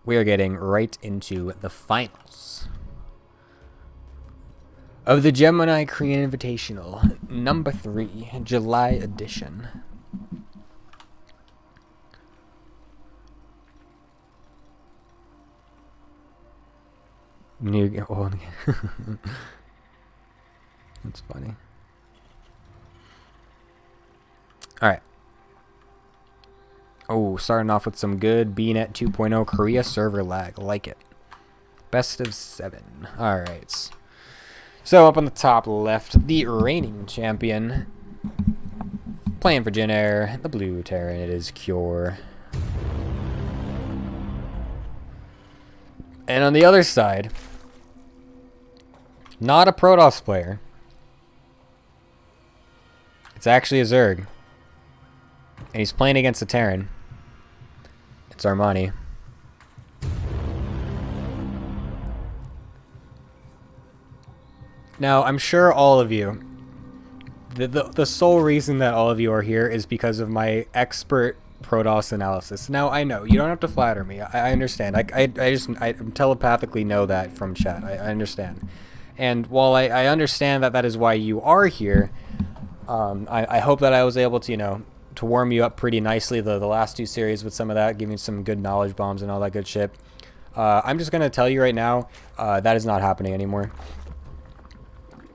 we are getting right into the finals of the Gemini Korean Invitational, number 3, July edition. That's funny. Alright. Oh, starting off with some good BNet 2.0 Korea server lag. Like it. Best of 7. Alright. So up on the top left, the reigning champion. Playing for Jin Air. The blue Terran, it is Cure. And on the other side, not a Protoss player. It's actually a Zerg. And he's playing against a Terran. It's Armani. Now, I'm sure all of you, the sole reason that all of you are here is because of my expert Protoss analysis. Now, I know, you don't have to flatter me. I understand. I telepathically know that from chat. I understand. And while I understand that that is why you are here, I hope that I was able to, you know, to warm you up pretty nicely the last 2 series with some of that, giving some good knowledge bombs and all that good shit. I'm just going to tell you right now, that is not happening anymore.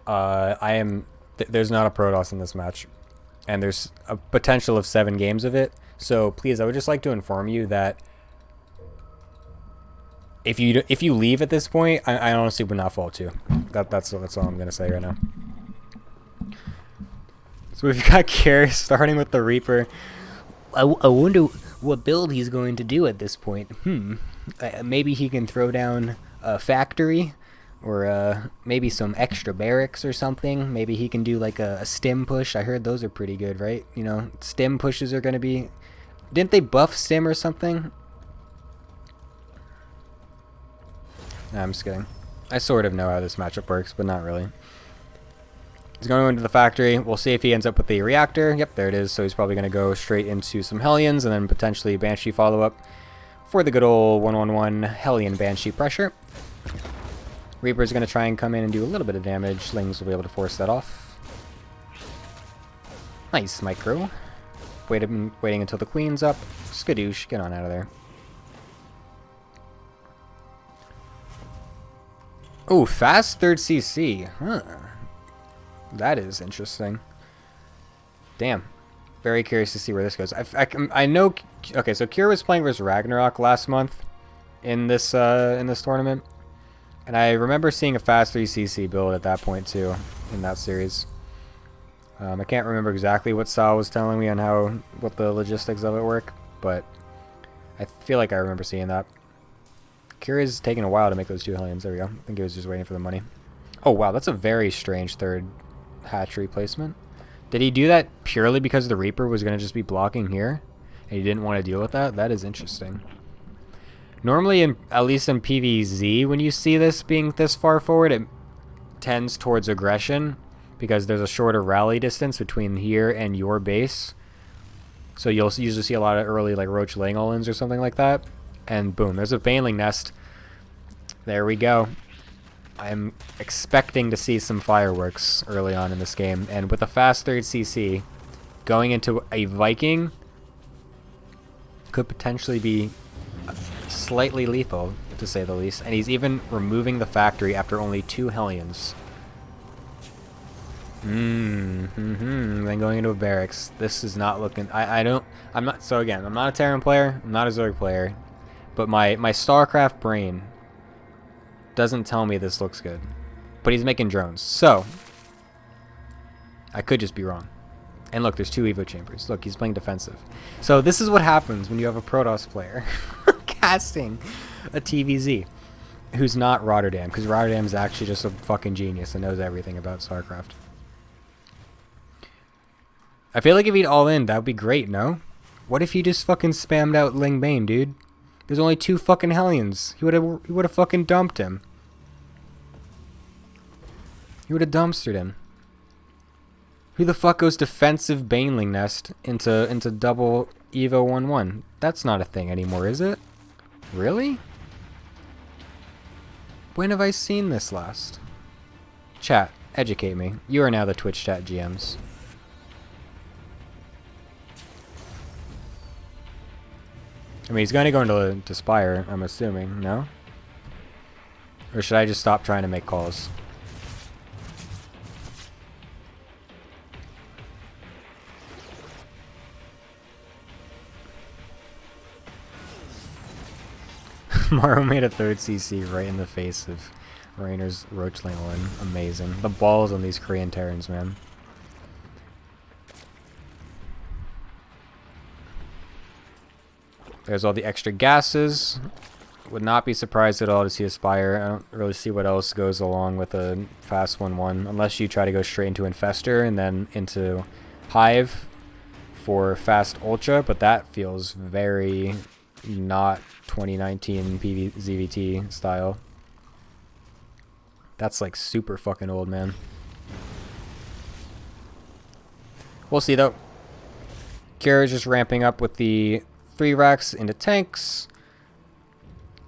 There's not a Protoss in this match, and there's a potential of 7 games of it. So please, I would just like to inform you that if you leave at this point, I honestly would not fault you. That's all I'm gonna say right now. So we've got Kara starting with the Reaper. I wonder what build he's going to do at this point. Maybe he can throw down a factory, or maybe some extra barracks or something. Maybe he can do like a stim push. I heard those are pretty good, right? You know, stim pushes are going to be... Didn't they buff stim or something? Nah, I'm just kidding. I sort of know how this matchup works, but not really. He's going into the factory. We'll see if he ends up with the reactor. Yep, there it is. So he's probably going to go straight into some Hellions and then potentially Banshee follow-up for the good old 1-1-1 Hellion Banshee pressure. Reaper's going to try and come in and do a little bit of damage. Slings will be able to force that off. Nice micro. Waiting until the queen's up. Skadoosh, get on out of there. Oh, fast 3rd CC. Huh. That is interesting. Damn. Very curious to see where this goes. I know... Okay, so Kira was playing versus Ragnarok last month in this tournament. And I remember seeing a fast 3cc build at that point too, in that series. I can't remember exactly what Sal was telling me on what the logistics of it work, but I feel like I remember seeing that. Kira's taking a while to make those 2 Hellions. There we go. I think he was just waiting for the money. Oh wow, that's a very strange 3rd hatchery placement. Did he do that purely because the Reaper was going to just be blocking here, and he didn't want to deal with that? That is interesting. Normally, at least in PvZ, when you see this being this far forward, it tends towards aggression because there's a shorter rally distance between here and your base. So you'll usually see a lot of early like Roach Langolins or something like that. And boom, there's a Baneling Nest. There we go. I'm expecting to see some fireworks early on in this game. And with a fast 3rd CC, going into a Viking could potentially be slightly lethal, to say the least. And he's even removing the factory after only 2 Hellions. Then going into a barracks. This is not looking... So again, I'm not a Terran player, I'm not a Zerg player, but my StarCraft brain doesn't tell me this looks good. But he's making drones, so I could just be wrong. And look, there's 2 Evo chambers. Look, he's playing defensive. So this is what happens when you have a Protoss player casting a TVZ who's not Rotterdam, because Rotterdam is actually just a fucking genius and knows everything about StarCraft. I feel like if he'd all in, that would be great, no? What if he just fucking spammed out Ling Bane, dude? There's only 2 fucking Hellions. He would have fucking dumped him. He would have dumpstered him. Who the fuck goes defensive Baneling Nest into double Evo 1-1? That's not a thing anymore, is it? Really? When have I seen this last? Chat, educate me. You are now the Twitch chat GMs. I mean, he's going to go into Spire, I'm assuming, no? Or should I just stop trying to make calls? Maru made a third CC right in the face of Rainer's Roachling one. Amazing. The balls on these Korean Terrans, man. There's all the extra gases. Would not be surprised at all to see a Spire. I don't really see what else goes along with a fast 1-1. Unless you try to go straight into Infestor and then into Hive for fast Ultra. But that feels very not 2019 ZVT style. That's like super fucking old, man. We'll see though. Kira is just ramping up with the 3 racks into tanks.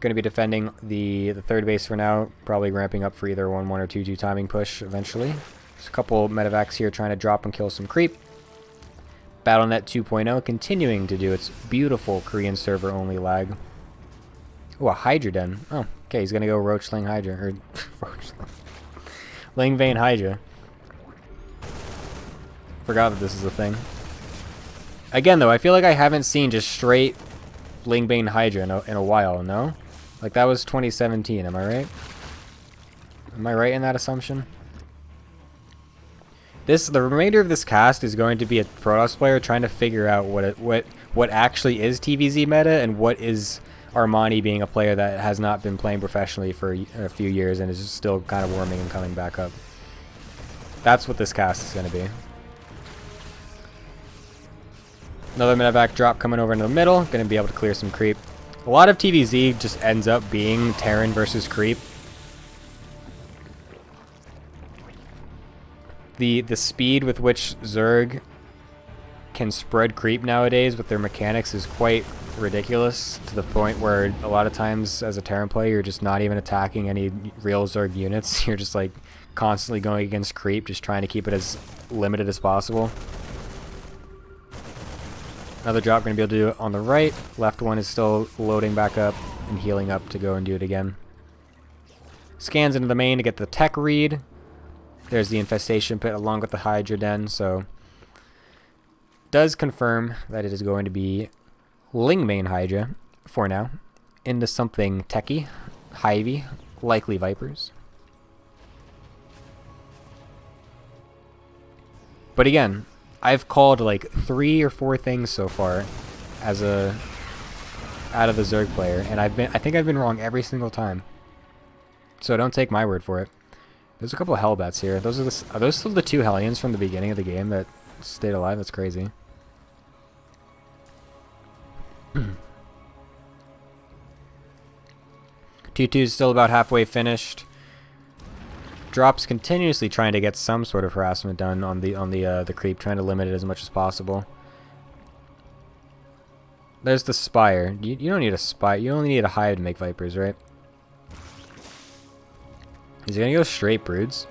Going to be defending the third base for now. Probably ramping up for either 1-1 or 2-2 timing push eventually. There's a couple medevacs here trying to drop and kill some creep. Battle.net 2.0 continuing to do its beautiful Korean server only lag. Oh, a Hydra Den. Oh, okay, he's going to go Roachling Hydra. Or Roachling. Lingvein Hydra. Forgot that this is a thing. Again, though, I feel like I haven't seen just straight Lingvein Hydra in a while, no? Like, that was 2017, am I right? Am I right in that assumption? The remainder of this cast is going to be a Protoss player trying to figure out what actually is TVZ meta and what is Armani being a player that has not been playing professionally for a few years and is just still kind of warming and coming back up. That's what this cast is going to be. Another medevac drop coming over into the middle. Going to be able to clear some creep. A lot of TVZ just ends up being Terran versus creep. The speed with which Zerg can spread creep nowadays with their mechanics is quite ridiculous, to the point where a lot of times as a Terran player you're just not even attacking any real Zerg units. You're just like constantly going against creep, just trying to keep it as limited as possible. Another drop going to be able to do it on the right. Left one is still loading back up and healing up to go and do it again. Scans into the main to get the tech read. There's the infestation pit along with the Hydra Den, so does confirm that it is going to be Lingvein Hydra for now into something techy, Hyvy, likely Vipers. But again, I've called like 3 or 4 things so far as out of the Zerg player, and I think I've been wrong every single time. So don't take my word for it. There's a couple of Hellbats here. Are those still the 2 Hellions from the beginning of the game that stayed alive? That's crazy. 2-2 is still about halfway finished. Drops continuously trying to get some sort of harassment done on the creep, trying to limit it as much as possible. There's the Spire. You don't need a Spire. You only need a Hive to make Vipers, right? Is he gonna go straight Broods?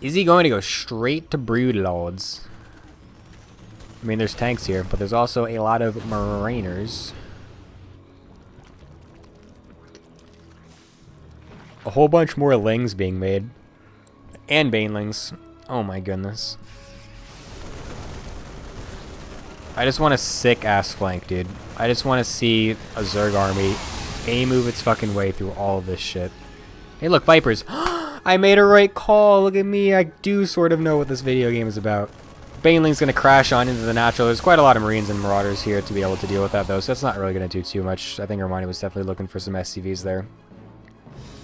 Is he going to go straight to Brood Lords? I mean, there's tanks here, but there's also a lot of Mariners. A whole bunch more Lings being made. And Banelings. Oh my goodness. I just want a sick-ass flank, dude. I just want to see a Zerg army move its fucking way through all of this shit. Hey, look, Vipers. I made a right call. Look at me. I do sort of know what this video game is about. Baneling's going to crash on into the natural. There's quite a lot of Marines and Marauders here to be able to deal with that, though, so that's not really going to do too much. I think Armani was definitely looking for some SCVs there.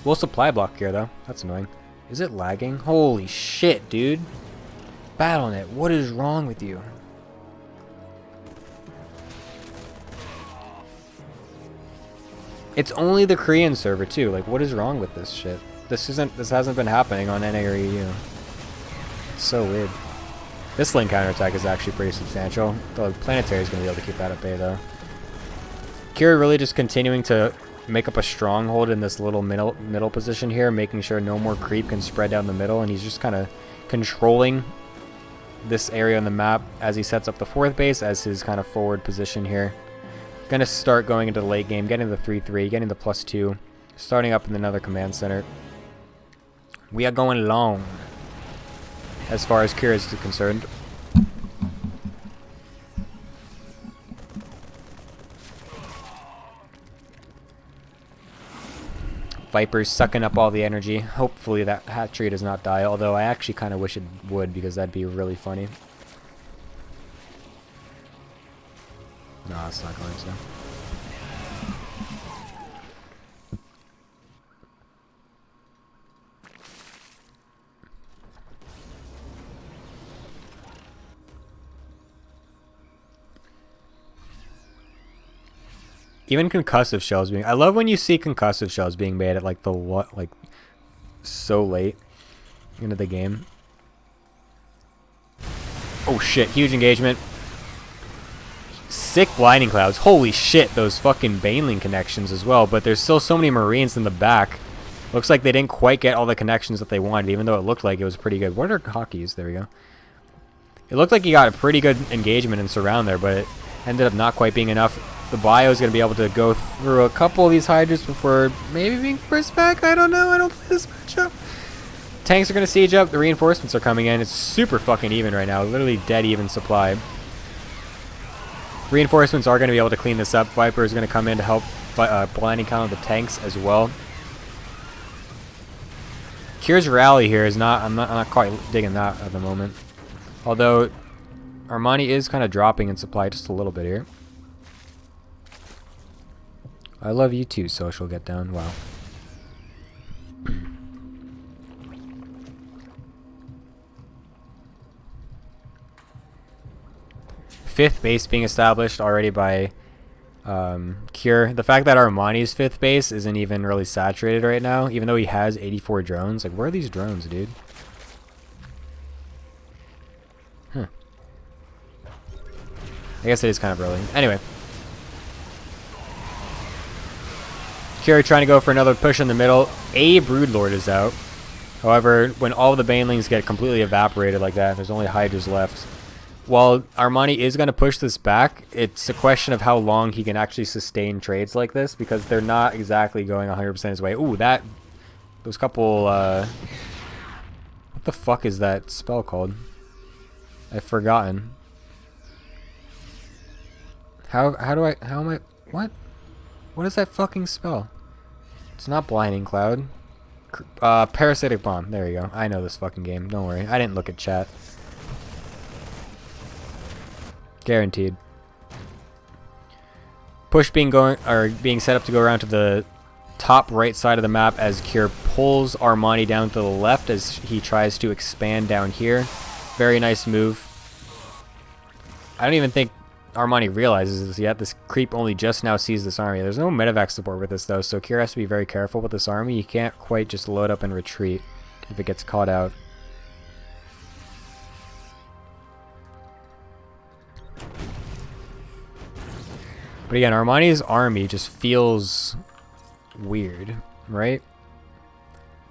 We'll supply block here, though. That's annoying. Is it lagging? Holy shit, dude. Battle.net, what is wrong with you? It's only the Korean server, too. Like, what is wrong with this shit? This hasn't been happening on NA or EU. It's so weird. This link counterattack is actually pretty substantial. The Planetary is going to be able to keep that at bay, though. Kira really just continuing to make up a stronghold in this little middle position here, making sure no more creep can spread down the middle, and he's just kind of controlling this area on the map as he sets up the 4th base as his kind of forward position here. Gonna start going into the late game, getting the 3-3, getting the +2, starting up in another command center. We are going long as far as Kira is concerned. Viper's sucking up all the energy. Hopefully that hatchery does not die, although I actually kind of wish it would, because that'd be really funny. No, it's not going to. Even concussive shells being... I love when you see concussive shells being made at like the what, like so late into the game. Oh shit, huge engagement. Sick blinding clouds. Holy shit, those fucking Baneling connections as well. But there's still so many Marines in the back. Looks like they didn't quite get all the connections that they wanted, even though it looked like it was pretty good. What are hockeys? There we go. It looked like he got a pretty good engagement and surround there, but it ended up not quite being enough. The bio is going to be able to go through a couple of these Hydras before maybe being forced back. I don't know. I don't play this matchup. Tanks are going to siege up. The reinforcements are coming in. It's super fucking even right now. Literally dead even supply. Reinforcements are going to be able to clean this up. Viper is going to come in to help blinding counter the tanks as well. Kira's rally here is not... I'm not quite digging that at the moment. Although Armani is kind of dropping in supply just a little bit here. I love you too, Social Get Down. Wow. Fifth base being established already by Cure. The fact that Armani's 5th base isn't even really saturated right now, even though he has 84 drones. Like, where are these drones, dude? Huh. I guess it is kind of early. Anyway. Kira trying to go for another push in the middle. A Broodlord is out. However, when all the Banelings get completely evaporated like that, there's only Hydras left. While Armani is going to push this back, it's a question of how long he can actually sustain trades like this, because they're not exactly going 100% his way. Ooh, those couple, what the fuck is that spell called? I've forgotten. How am I, what? What is that fucking spell? It's not Blinding Cloud. Parasitic Bomb. There you go. I know this fucking game. Don't worry. I didn't look at chat. Guaranteed. Push being set up to go around to the top right side of the map as Cure pulls Armani down to the left as he tries to expand down here. Very nice move. I don't even think Armani realizes this yet. This creep only just now sees this army. There's no medevac support with this though, so Kira has to be very careful with this army. You can't quite just load up and retreat if it gets caught out. But again, Armani's army just feels weird, right?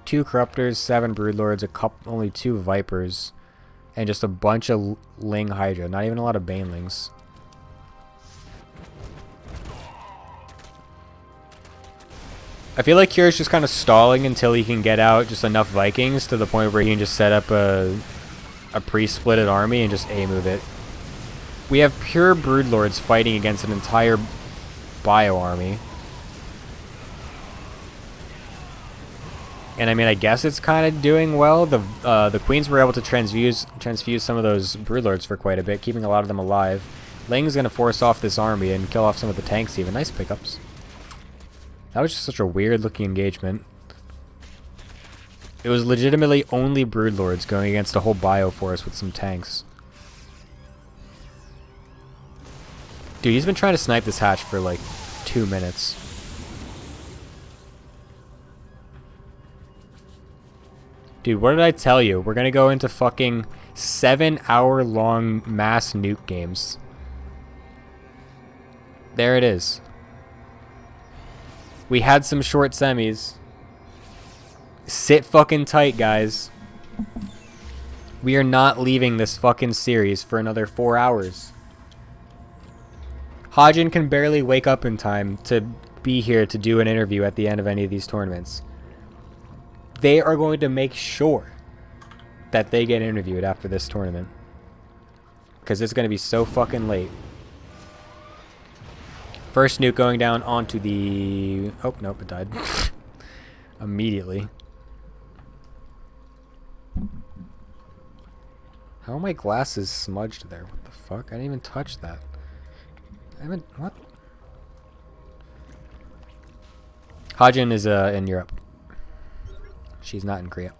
2 Corruptors, 7 Broodlords, only 2 Vipers, and just a bunch of Ling Hydra. Not even a lot of Banelings. I feel like Kira's just kind of stalling until he can get out just enough Vikings to the point where he can just set up a pre-splitted army and just A-move it. We have pure Broodlords fighting against an entire bio army. And I mean, I guess it's kind of doing well. The Queens were able to transfuse some of those Broodlords for quite a bit, keeping a lot of them alive. Ling's going to force off this army and kill off some of the tanks even. Nice pickups. That was just such a weird looking engagement. It was legitimately only Broodlords going against a whole bio force with some tanks. Dude, he's been trying to snipe this hatch for like 2 minutes. Dude, what did I tell you? We're gonna go into fucking 7-hour-long mass nuke games. There it is. We had some short semis. Sit fucking tight, guys. We are not leaving this fucking series for another 4 hours. Hajin can barely wake up in time to be here to do an interview at the end of any of these tournaments. They are going to make sure that they get interviewed after this tournament. Because it's going to be so fucking late. First nuke going down onto the... Oh, nope, it died. Immediately. How are my glasses smudged there? What the fuck? I didn't even touch that. I haven't... What? Hajin is in Europe. She's not in Korea.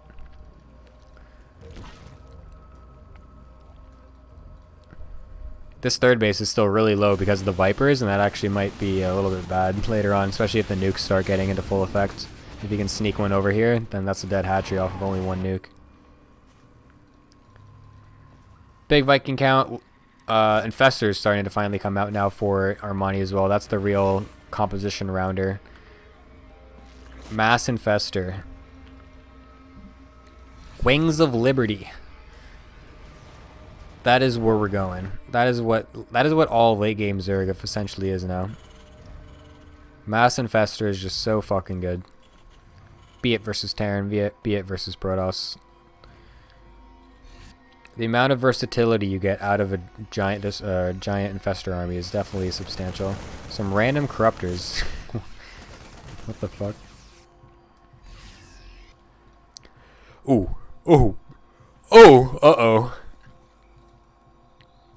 This third base is still really low because of the Vipers, and that actually might be a little bit bad later on, especially if the nukes start getting into full effect. If you can sneak one over here, then that's a dead hatchery off of only one nuke. Big Viking count. Infestor is starting to finally come out now for Armani as well. That's the real composition rounder. Mass Infestor. Wings of Liberty. That is where we're going. That is what all late game Zerg essentially is now. Mass Infestor is just so fucking good. Be it versus Terran, be it versus Protoss. The amount of versatility you get out of a giant Infestor army is definitely substantial. Some random Corruptors. What the fuck? Ooh. Ooh. Oh. Uh-oh.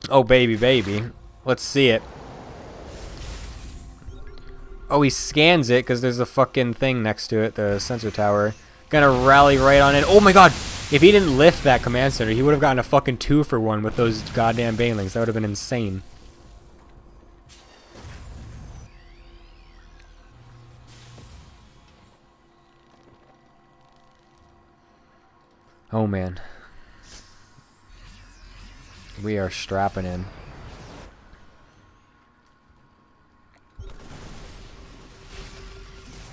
Oh, baby. Let's see it. Oh, he scans it because there's a fucking thing next to it, the sensor tower. Gonna rally right on it. Oh my god! If he didn't lift that command center, he would have gotten a fucking 2-for-1 with those goddamn banelings. That would have been insane. Oh man. We are strapping in.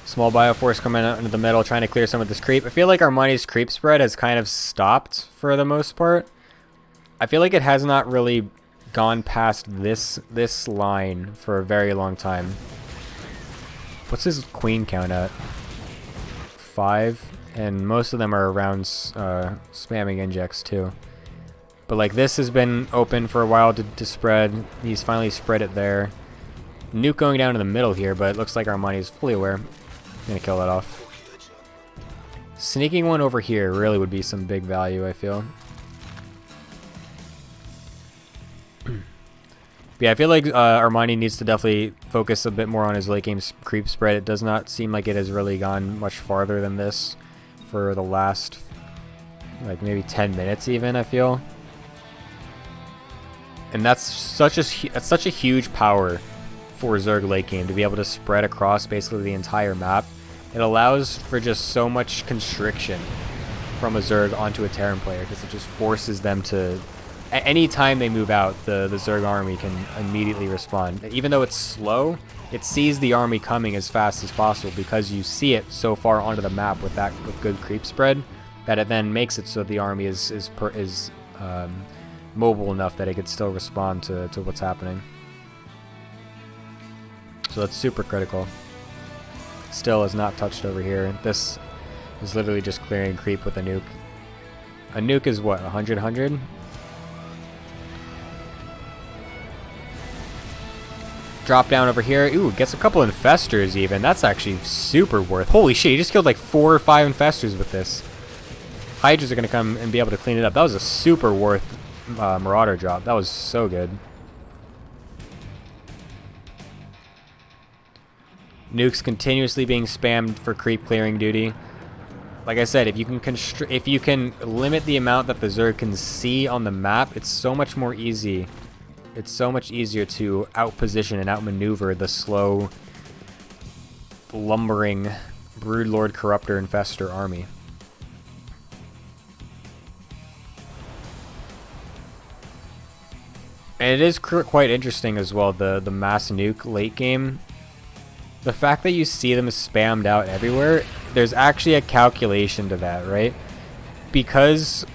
Small Bioforce coming out into the middle, trying to clear some of this creep. I feel like Armani's creep spread has kind of stopped for the most part. I feel like it has not really gone past this line for a very long time. What's his queen count at? 5, and most of them are around spamming injects too. But like this has been open for a while to spread. He's finally spread it there. Nuke going down in the middle here, but it looks like Armani is fully aware. I'm gonna kill that off. Sneaking one over here really would be some big value, I feel. Yeah, I feel like Armani needs to definitely focus a bit more on his late game creep spread. It does not seem like it has really gone much farther than this for the last, like, maybe 10 minutes even, I feel. And that's such a huge power for Zerg late game, to be able to spread across basically the entire map. It allows for just so much constriction from a Zerg onto a Terran player, because it just forces them to... Any time they move out, the Zerg army can immediately respond. Even though it's slow, it sees the army coming as fast as possible because you see it so far onto the map with good creep spread that it then makes it so the army is mobile enough that it could still respond to what's happening. So that's super critical. Still is not touched over here. This is literally just clearing creep with a nuke. A nuke is what, 100? Drop down over here. Ooh, gets a couple infestors even. That's actually super worth. Holy shit, he just killed like 4 or 5 infestors with this. Hydras are going to come and be able to clean it up. That was a super worth Marauder drop. That was so good. Nukes continuously being spammed for creep clearing duty. Like I said, if you can limit the amount that the Zerg can see on the map, it's so much more easy. It's so much easier to outposition and outmaneuver the slow, lumbering Broodlord Corruptor Infestor army. And it is quite interesting as well, the mass nuke late game. the fact that you see them spammed out everywhere, there's actually a calculation to that, right? Because,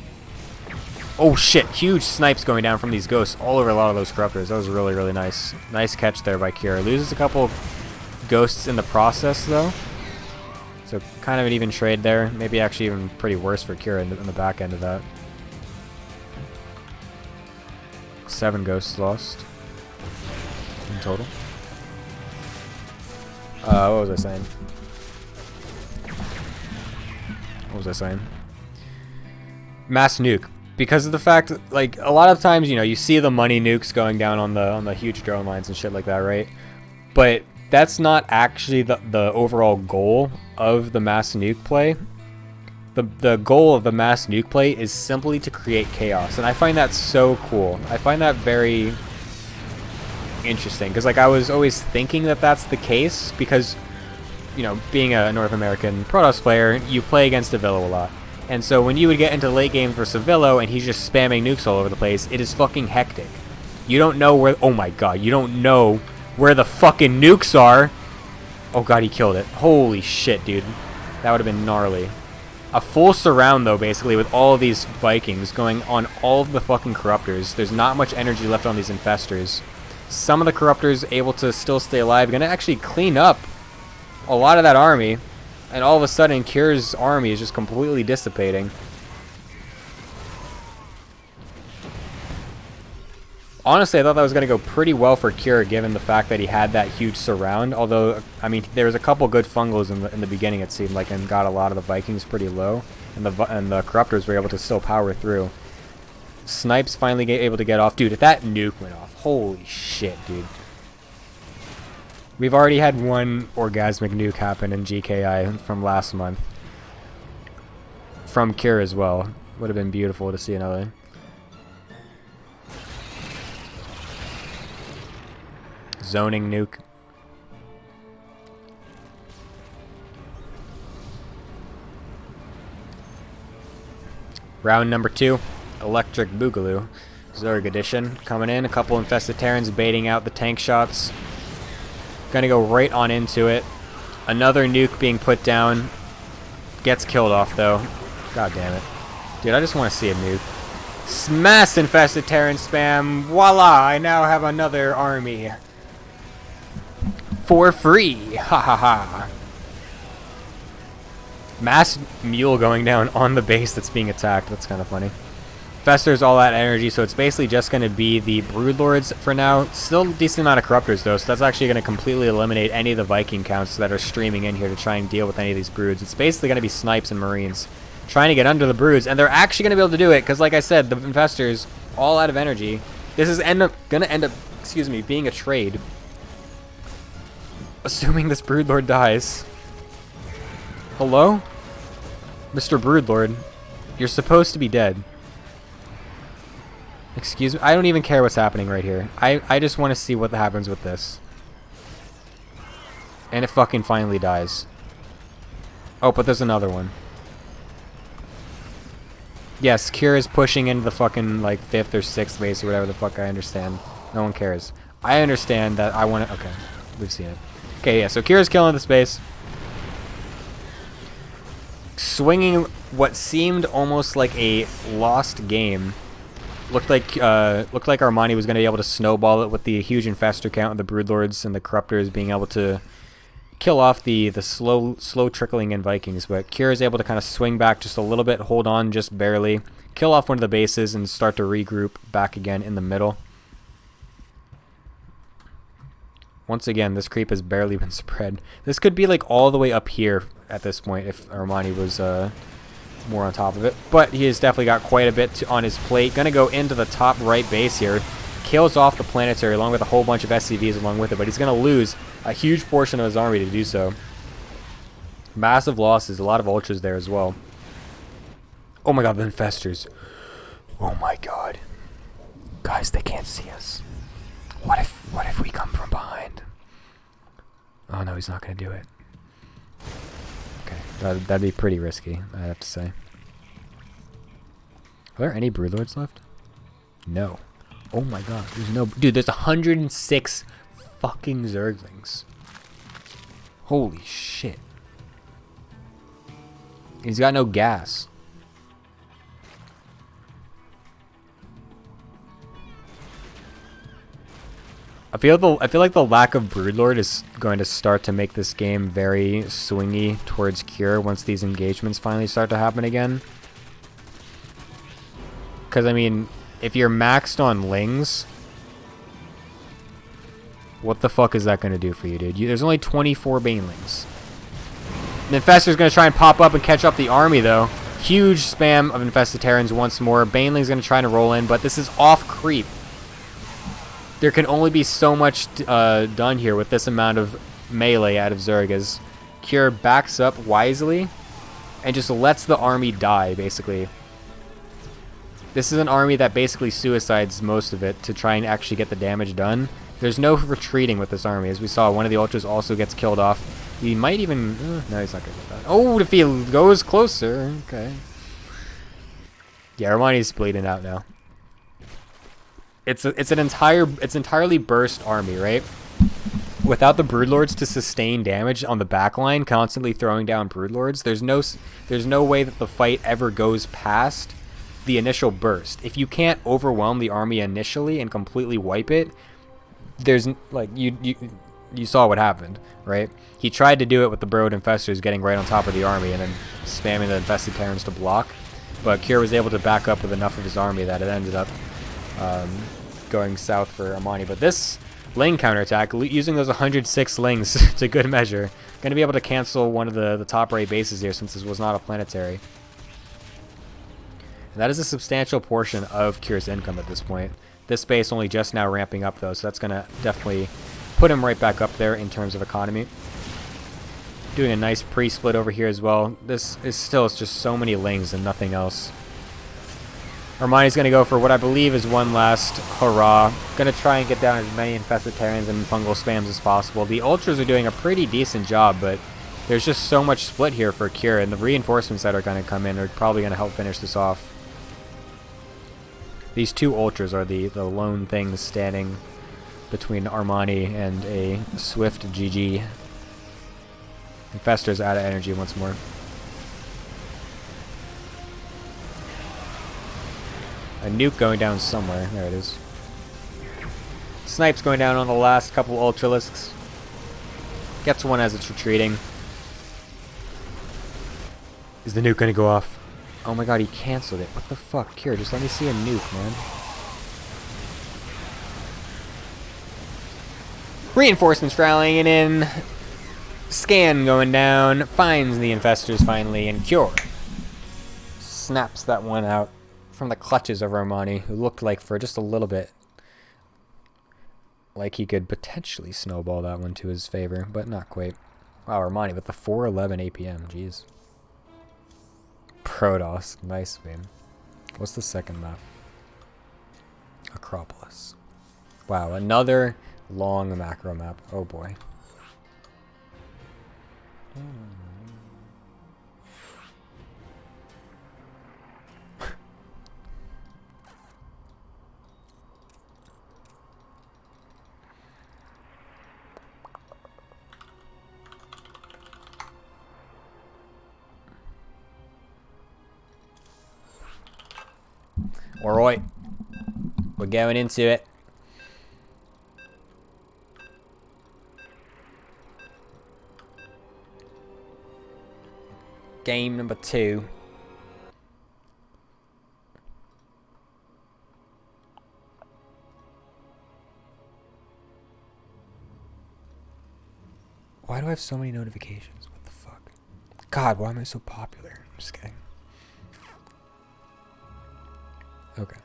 oh shit, huge snipes going down from these ghosts all over a lot of those corruptors. That was really, really nice. Nice catch there by Kira. Loses a couple ghosts in the process, though. So kind of an even trade there. Maybe actually even pretty worse for Kira in the back end of that. 7 ghosts lost in total. What was I saying? Mass nuke. Because of the fact that, like, a lot of times, you know, you see the money nukes going down on the huge drone lines and shit like that, right? But that's not actually the overall goal of the mass nuke play. The goal of the mass nuke play is simply to create chaos, and I find that so cool. I find that very interesting, because like I was always thinking that that's the case, because, you know, being a North American Protoss player, you play against Avillo a lot. And so when you would get into late game for Avillo and he's just spamming nukes all over the place, it is fucking hectic. You don't know where, oh my god, you don't know where the fucking nukes are. Oh god, he killed it. Holy shit, dude. That would have been gnarly. A full surround, though, basically, with all of these Vikings going on all of the fucking Corruptors. There's not much energy left on these Infestors. Some of the Corruptors able to still stay alive. Going to actually clean up a lot of that army. And all of a sudden, Kira's army is just completely dissipating. Honestly, I thought that was going to go pretty well for Kira, given the fact that he had that huge surround. Although, I mean, there was a couple good fungals in the beginning, it seemed like, and got a lot of the Vikings pretty low. And the Corruptors were able to still power through. Snipes finally able to get off. Dude, if that nuke went off, holy shit, dude. We've already had one orgasmic nuke happen in GKI from last month. From Kira as well. Would have been beautiful to see another. Zoning nuke. Round number 2. Electric Boogaloo. Zerg edition. Coming in. A couple infested Terrans baiting out the tank shots. Gonna go right on into it. Another nuke being put down. Gets killed off though. God damn it. Dude, I just want to see a nuke. Smash infested Terran spam. Voila! I now have another army. For free. Ha ha ha. Mass mule going down on the base that's being attacked. That's kind of funny. Festers all that energy, so it's basically just going to be the Broodlords for now. Still a decent amount of Corruptors, though, so that's actually going to completely eliminate any of the Viking counts that are streaming in here to try and deal with any of these Broods. It's basically going to be Snipes and Marines trying to get under the Broods, and they're actually going to be able to do it, because like I said, the Infestors, all out of energy. This is going to end up, being a trade. Assuming this Broodlord dies. Hello? Mr. Broodlord, you're supposed to be dead. Excuse me? I don't even care what's happening right here. I just want to see what happens with this. And it fucking finally dies. Oh, but there's another one. Yes, Kira's pushing into the fucking, like, 5th or 6th base or whatever the fuck. I understand. No one cares. I understand that I want to... Okay, we've seen it. Okay, yeah, so Kira's killing the space. Swinging what seemed almost like a lost game. Looked like Armani was going to be able to snowball it with the huge infestor count of the Broodlords and the Corruptors being able to kill off the slow trickling in Vikings. But Kira's able to kind of swing back just a little bit, hold on just barely, kill off one of the bases, and start to regroup back again in the middle. Once again, this creep has barely been spread. This could be like all the way up here at this point if Armani was more on top of it. But he has definitely got quite a bit on his plate. Gonna go into the top right base here. Kills off the planetary along with a whole bunch of SCVs along with it. But he's gonna lose a huge portion of his army to do so. Massive losses. A lot of ultras there as well. Oh my god, the infestors. Oh my god. Guys, they can't see us. What if we come from behind? Oh no, he's not gonna do it. Okay, that'd be pretty risky, I have to say. Are there any Broodlords left? No. Oh my god, there's no... Dude, there's 106 fucking Zerglings. Holy shit. He's got no gas. I feel like the lack of Broodlord is going to start to make this game very swingy towards Cure once these engagements finally start to happen again. Because, I mean, if you're maxed on Lings, what the fuck is that going to do for you, dude? There's only 24 Banelings. The Infestor's going to try and pop up and catch up the army, though. Huge spam of Infested Terrans once more. Baneling's going to try to roll in, but this is off creep. There can only be so much done here with this amount of melee out of Zerg as Cure backs up wisely and just lets the army die, basically. This is an army that basically suicides most of it to try and actually get the damage done. There's no retreating with this army. As we saw, one of the Ultras also gets killed off. He might even... no, he's not going to get that. Oh, if he goes closer. Okay. Yeah, Armani's bleeding out now. It's entirely burst army, right? Without the Broodlords to sustain damage on the backline, constantly throwing down Broodlords, there's no way that the fight ever goes past the initial burst. If you can't overwhelm the army initially and completely wipe it, there's like you saw what happened, right? He tried to do it with the Brood Infestors getting right on top of the army and then spamming the Infested Terrans to block, but Cure was able to back up with enough of his army that it ended up going south for Armani. But this Ling counterattack, using those 106 Lings to good measure, going to be able to cancel one of the top right bases here since this was not a planetary. And that is a substantial portion of Cure's income at this point. This base only just now ramping up though, so that's going to definitely put him right back up there in terms of economy. Doing a nice pre-split over here as well. This is still just so many Lings and nothing else. Armani's going to go for what I believe is one last hurrah. Going to try and get down as many Infested Terrans and fungal spams as possible. The Ultras are doing a pretty decent job, but there's just so much split here for Cure, and the reinforcements that are going to come in are probably going to help finish this off. These two Ultras are the lone things standing between Armani and a swift GG. Infestor's out of energy once more. A nuke going down somewhere. There it is. Snipe's going down on the last couple Ultralisks. Gets one as it's retreating. Is the nuke going to go off? Oh my god, he canceled it. What the fuck? Cure, just let me see a nuke, man. Reinforcements rallying in. Scan going down. Finds the Infestors finally, and Cure snaps that one out from the clutches of Armani, who looked like for just a little bit like he could potentially snowball that one to his favor, but not quite. Wow, Armani with the 411 APM, jeez. Protoss, nice man. What's the second map? Acropolis. Wow, another long macro map. Oh boy. Alright, we're going into it. Game number 2. Why do I have so many notifications? What the fuck? God, why am I so popular? I'm just kidding. Okay.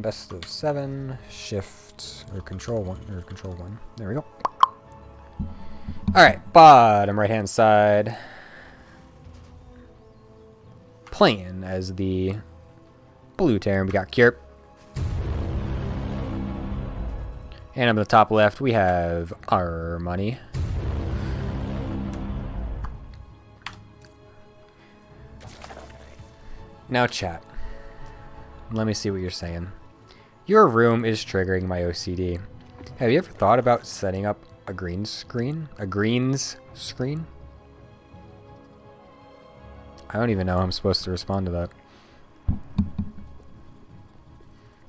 Best of 7, shift, or control 1. There we go. Alright, bottom right hand side. Playing as the blue Terran, we got Cure. And on the top left, we have Armani. Now chat, let me see what you're saying. Your room is triggering my OCD. Have you ever thought about setting up a green screen? A greens screen? I don't even know how I'm supposed to respond to that.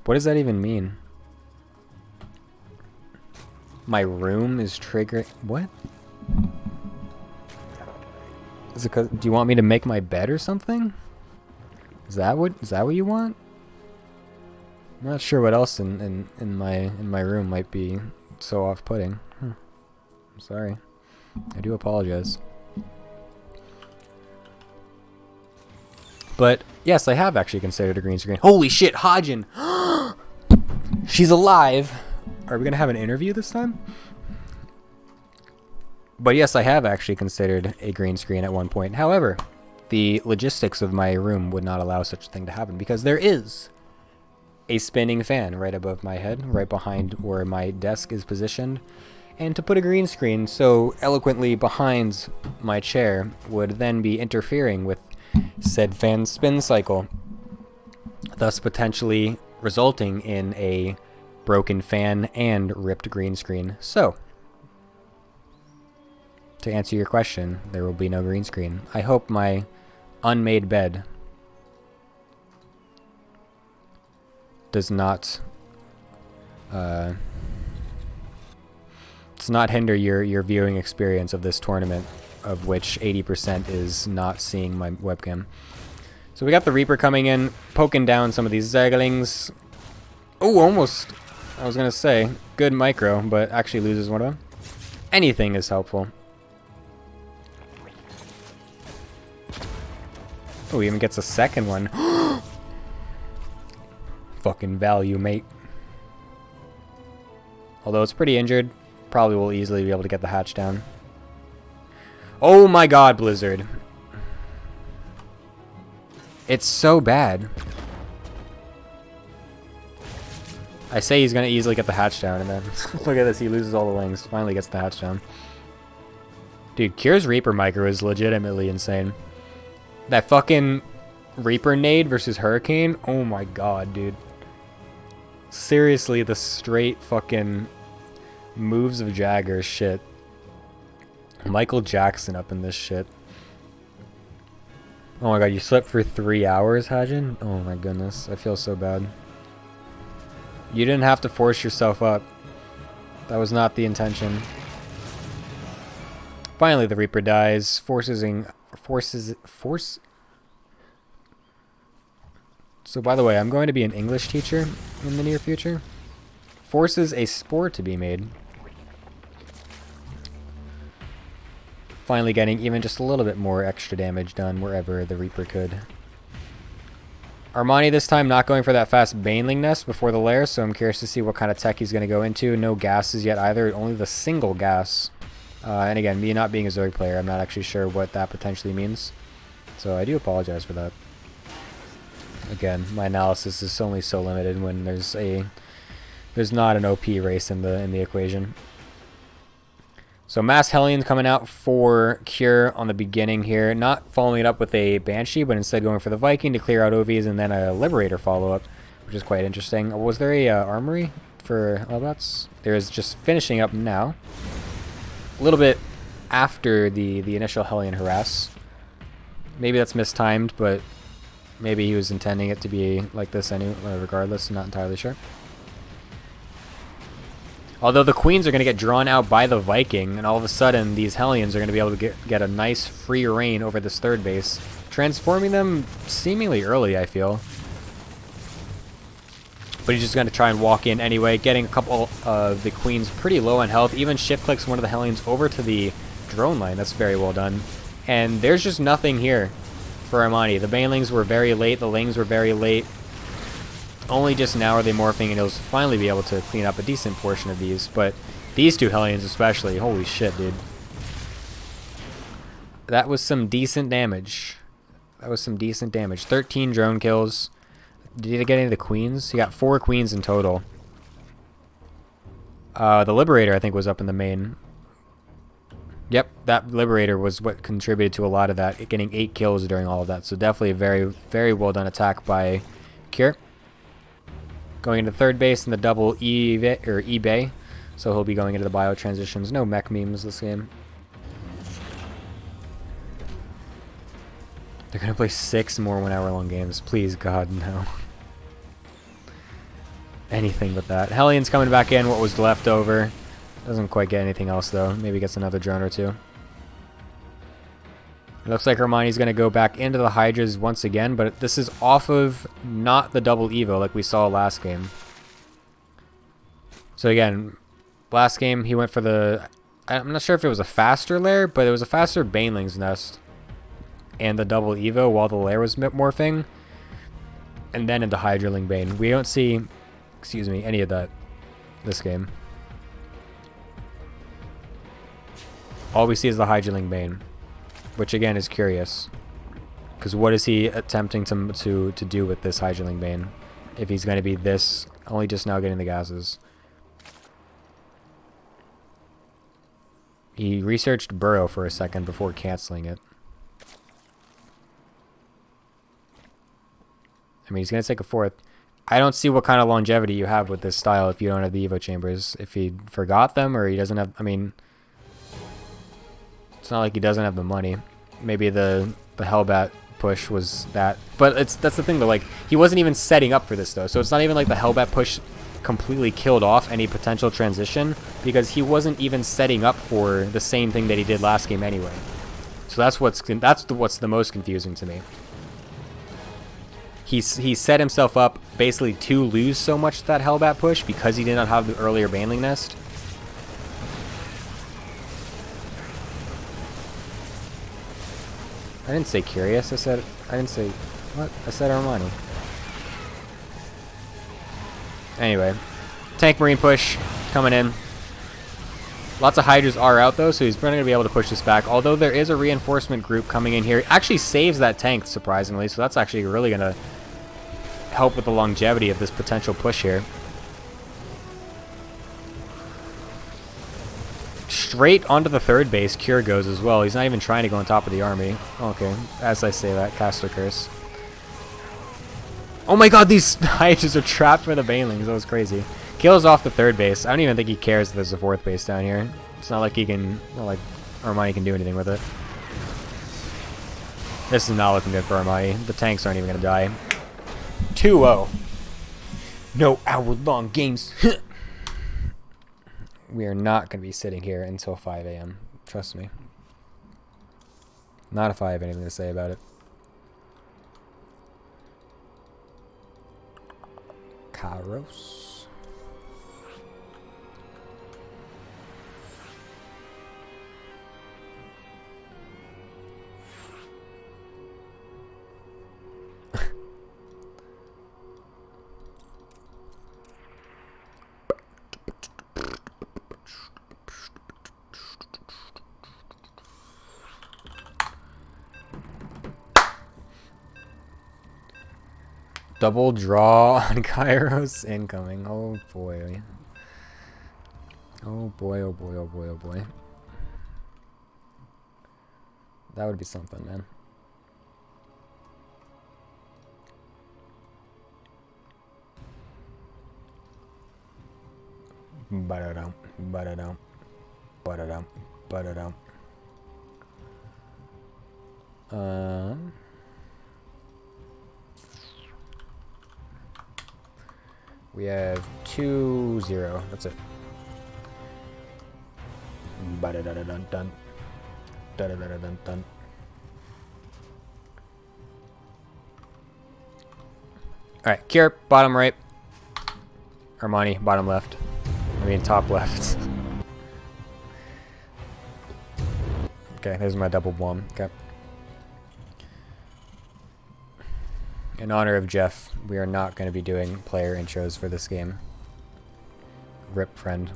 What does that even mean? My room is triggering... What? Is it 'cause, do you want me to make my bed or something? Is that what you want? I'm not sure what else in my room might be so off-putting. I'm sorry. I do apologize. But yes, I have actually considered a green screen. Holy shit, Hajin! She's alive! Are we gonna have an interview this time? But yes, I have actually considered a green screen at one point. However, the logistics of my room would not allow such a thing to happen because there is a spinning fan right above my head, right behind where my desk is positioned. And to put a green screen so eloquently behind my chair would then be interfering with said fan's spin cycle, thus potentially resulting in a broken fan and ripped green screen. So, to answer your question, there will be no green screen. I hope my unmade bed does not hinder your viewing experience of this tournament, of which 80% is not seeing my webcam. So we got the Reaper coming in, poking down some of these Zerglings. Oh, almost. I was going to say, good micro, but actually loses one of them. Anything is helpful. Oh, he even gets a second one. Fucking value, mate. Although it's pretty injured, probably will easily be able to get the hatch down. Oh my god, Blizzard. It's so bad. I say he's going to easily get the hatch down, and then look at this, he loses all the lings. Finally gets the hatch down. Dude, Kier's Reaper micro is legitimately insane. That fucking Reaper nade versus Hurricane, oh my god, dude. Seriously, the straight fucking moves of Jagger shit. Michael Jackson up in this shit. Oh my god, you slept for 3 hours, Hajin? Oh my goodness, I feel so bad. You didn't have to force yourself up. That was not the intention. Finally, the Reaper dies, force. So by the way, I'm going to be an English teacher in the near future. Forces a spore to be made. Finally getting even just a little bit more extra damage done wherever the Reaper could. Armani this time not going for that fast Baneling nest before the lair, so I'm curious to see what kind of tech he's going to go into. No gases yet either, only the single gas. And again, me not being a Zerg player, I'm not actually sure what that potentially means. So I do apologize for that. Again, my analysis is only so limited when there's not an OP race in the equation. So Mass Hellion coming out for Cure on the beginning here, not following it up with a Banshee, but instead going for the Viking to clear out OVs and then a Liberator follow-up, which is quite interesting. Was there a Armory for Hellbots? There is, just finishing up now. A little bit after the initial Hellion harass. Maybe that's mistimed, but maybe he was intending it to be like this anyway, regardless, I'm not entirely sure. Although the Queens are going to get drawn out by the Viking, and all of a sudden these Hellions are going to be able to get a nice free reign over this third base, transforming them seemingly early, I feel. But he's just going to try and walk in anyway, getting a couple of the Queens pretty low on health. Even shift clicks one of the Hellions over to the drone line. That's very well done. And there's just nothing here for Armani. The Banelings were very late, the Lings were very late. Only just now are they morphing, and he'll finally be able to clean up a decent portion of these. But these two Hellions especially, holy shit, dude. That was some decent damage. 13 drone kills. Did he get any of the Queens? He got 4 Queens in total. The Liberator, I think, was up in the main. Yep, that Liberator was what contributed to a lot of that, getting 8 kills during all of that. So definitely a very, very well done attack by Cure. going into third base in the double eBay. So he'll be going into the bio transitions. No mech memes this game. They're going to play 6 more 1 hour long games. Please, God, no. Anything but that. Hellions coming back in, what was left over. Doesn't quite get anything else, though. Maybe gets another drone or two. It looks like Hermione's going to go back into the Hydras once again, but this is off of not the double Evo like we saw last game. So again, last game he went for the... I'm not sure if it was a faster lair, but it was a faster Baneling's Nest. And the double Evo while the lair was morphing. And then into Hydraling Bane. We don't see, excuse me, any of that this game. All we see is the Hydraling Bane. Which again is curious. Because what is he attempting to do with this Hydraling Bane? If he's going to be this, only just now getting the gases. He researched Burrow for a second before canceling it. I mean, he's going to take a 4th. I don't see what kind of longevity you have with this style if you don't have the Evo chambers. If he forgot them or he doesn't have... I mean, it's not like he doesn't have the money. Maybe the Hellbat push was that. But that's the thing, though. Like, he wasn't even setting up for this, though. So it's not even like the Hellbat push completely killed off any potential transition because he wasn't even setting up for the same thing that he did last game anyway. So that's what's the most confusing to me. He set himself up basically to lose so much that Hellbat push because he did not have the earlier Baneling Nest. I didn't say curious. I didn't say what? I said Armani. Anyway, tank marine push coming in. Lots of Hydras are out though, so he's probably going to be able to push this back. Although there is a reinforcement group coming in here. It actually saves that tank, surprisingly, so that's actually really going to help with the longevity of this potential push here. Straight onto the third base, Cure goes as well. He's not even trying to go on top of the army. Okay, as I say that, Caster Curse. Oh my god, these Hydras are trapped for the Banelings. That was crazy. Kills off the third base. I don't even think he cares if there's a 4th base down here. It's not like he can, not like Armani can do anything with it. This is not looking good for Armani. The tanks aren't even going to die. 2-0. No hour-long games. We are not going to be sitting here until 5 a.m. Trust me. Not if I have anything to say about it. Kairos. Double draw on Kairos incoming. Oh boy. Oh boy, oh boy, oh boy, oh boy. That would be something, man. Ba-da-dum, ba-da-dum, ba-da-dum, ba-da-dum. We have 2-0. That's it. Ba-da-da-da-dun-dun. Da-da-da-da-dun-dun. Alright, Cure, bottom right. Armani, bottom left. I mean, top left. Okay, there's my double bomb. Okay. In honor of Jeff, we are not going to be doing player intros for this game. Rip, friend.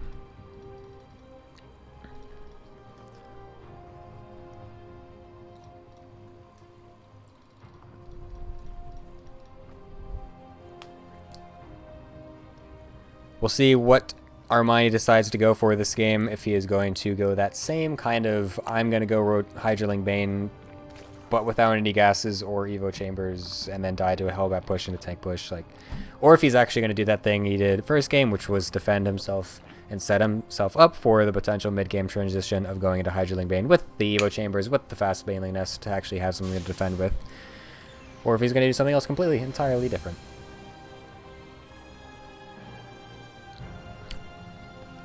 We'll see what Armani decides to go for this game. If he is going to go that same kind of, I'm going to go Hydraling Bane but without any gases or Evo chambers, and then die to a Hellbat push and a tank push. Like, or if he's actually going to do that thing he did first game, which was defend himself and set himself up for the potential mid-game transition of going into Hydroling Bane with the Evo chambers, with the fast Baneliness to actually have something to defend with. Or if he's going to do something else completely, entirely different.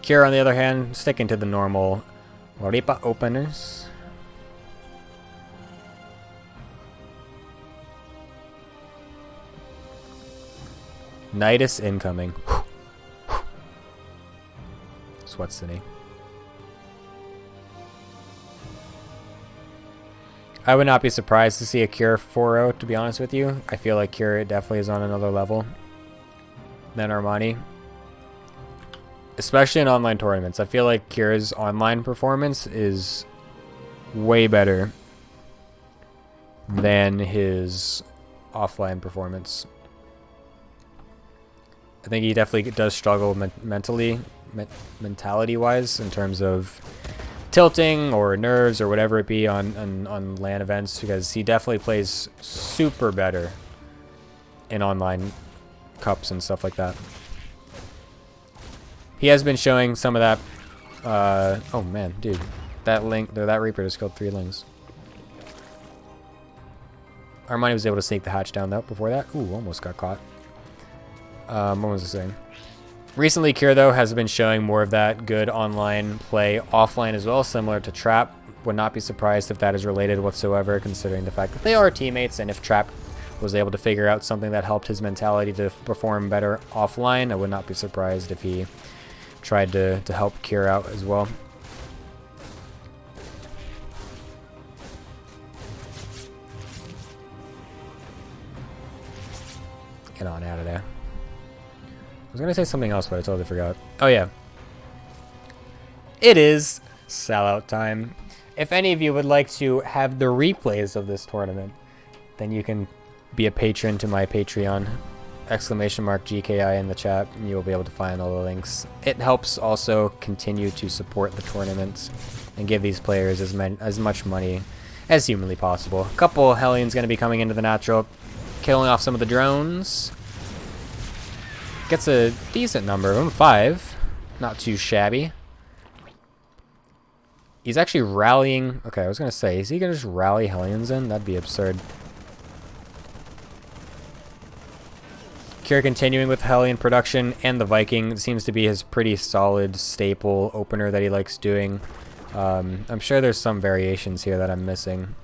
Cure, on the other hand, sticking to the normal Ripa openers. Nidus incoming. Sweat City. I would not be surprised to see a Cure 4-0, to be honest with you. I feel like Cure definitely is on another level than Armani. Especially in online tournaments. I feel like Cure's online performance is way better than his offline performance. I think he definitely does struggle mentality-wise in terms of tilting or nerves or whatever it be on LAN events, because he definitely plays super better in online cups and stuff like that. He has been showing some of that. Oh man, dude, that Reaper just killed 3 Lings. Armani was able to sneak the hatch down though before that. Ooh, almost got caught. What was I saying? Recently, Cure though has been showing more of that good online play offline as well, similar to Trap. Would not be surprised if that is related whatsoever, considering the fact that they are teammates, and if Trap was able to figure out something that helped his mentality to perform better offline, I would not be surprised if he tried to help Cure out as well. Get on out of there. I was going to say something else, but I totally forgot. Oh yeah. It is sellout time. If any of you would like to have the replays of this tournament, then you can be a patron to my Patreon. !GKI in the chat, and you will be able to find all the links. It helps also continue to support the tournament and give these players as much money as humanly possible. A couple Hellions going to be coming into the natural, killing off some of the drones. Gets a decent number of them, 5. Not too shabby. He's actually rallying. Okay, I was going to say, is he going to just rally Hellions in? That'd be absurd. Cure continuing with Hellion production, and the Viking seems to be his pretty solid staple opener that he likes doing. I'm sure there's some variations here that I'm missing.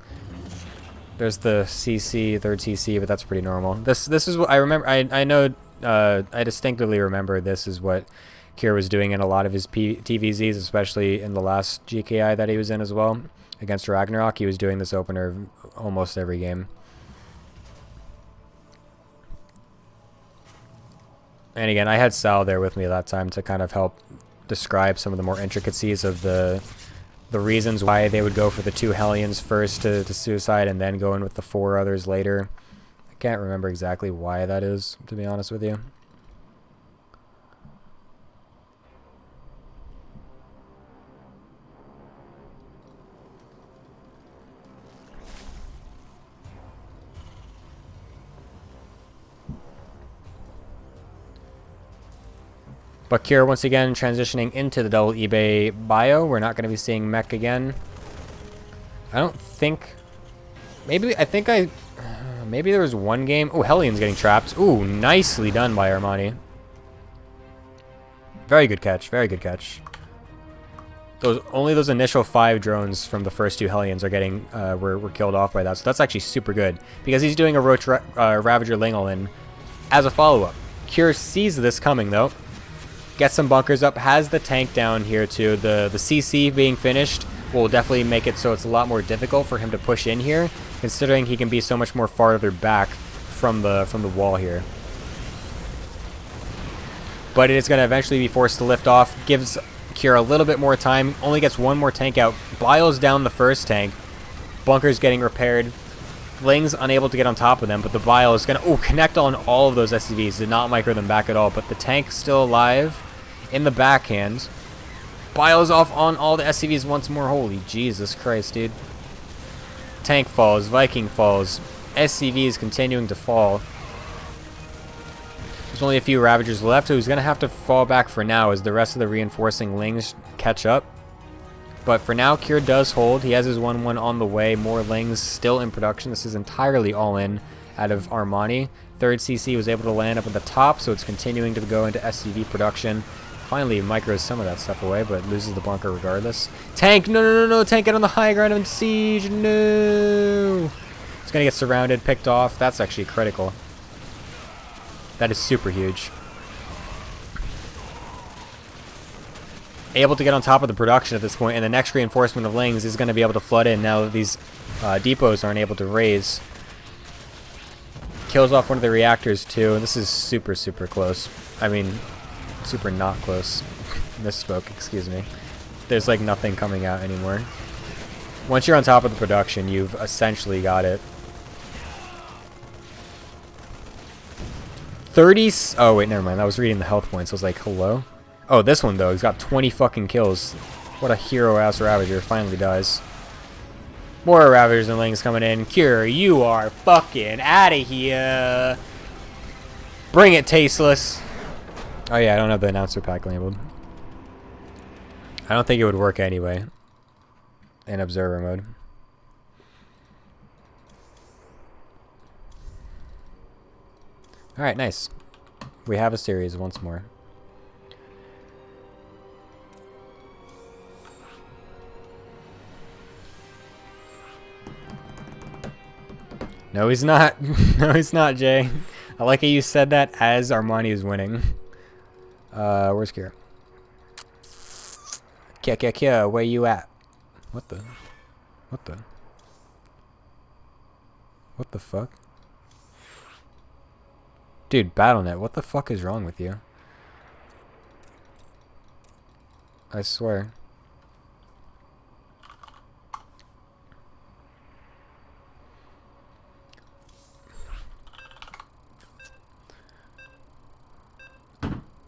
There's the CC, third CC, but that's pretty normal. This is what I remember. I know. I distinctively remember this is what Cure was doing in a lot of his TVZs, especially in the last GKI that he was in as well. Against Ragnarok, he was doing this opener almost every game. And again, I had Sal there with me that time to kind of help describe some of the more intricacies of the reasons why they would go for the 2 Hellions first to suicide and then go in with the 4 others later. I can't remember exactly why that is, to be honest with you. But Cure once again transitioning into the double eBay bio. We're not going to be seeing mech again. I don't think. Maybe maybe there was one game. Oh, Hellion's getting trapped. Ooh, nicely done by Armani. Very good catch. Very good catch. Only those initial 5 drones from the first 2 Hellions are getting were killed off by that. So that's actually super good because he's doing a Roach Ravager Lingelin as a follow-up. Cure sees this coming though. Gets some bunkers up, has the tank down here too. The CC being finished will definitely make it so it's a lot more difficult for him to push in here, considering he can be so much more farther back from the wall here. But it is going to eventually be forced to lift off. Gives Cure a little bit more time. Only gets 1 more tank out. Biles down the first tank. Bunkers getting repaired. Ling's unable to get on top of them, but the Bile is going to connect on all of those SCVs. Did not micro them back at all, but the tank still alive in the backhand. Bile is off on all the SCVs once more. Holy Jesus Christ, dude. Tank falls. Viking falls. SCV is continuing to fall. There's only a few Ravagers left, so he's going to have to fall back for now as the rest of the reinforcing Lings catch up. But for now, Cure does hold. He has his 1-1 on the way. More Lings still in production. This is entirely all in out of Armani. 3rd CC was able to land up at the top, so it's continuing to go into SCV production. Finally micros some of that stuff away, but loses the bunker regardless. Tank! No, no, no, no! Tank, get on the high ground and siege! No! It's going to get surrounded, picked off. That's actually critical. That is super huge. Able to get on top of the production at this point, and the next reinforcement of Lings is going to be able to flood in now that these depots aren't able to raise. Kills off one of the reactors too. This is super, super close. I mean, super not close. Misspoke, excuse me. There's like nothing coming out anymore. Once you're on top of the production, you've essentially got it. 30... Oh, wait, never mind. I was reading the health points. I was like, hello? Oh, this one, though. He's got 20 fucking kills. What a hero-ass Ravager. Finally dies. More Ravagers and Lings coming in. Cure, you are fucking out of here. Bring it, Tasteless. Oh, yeah, I don't have the announcer pack labeled. I don't think it would work anyway in observer mode. Alright, nice. We have a series once more. No, he's not. No, he's not, Jay. I like how you said that as Armani is winning. Where's Kira? Kia, where you at? What the? What the? What the fuck? Dude, BattleNet, what the fuck is wrong with you? I swear.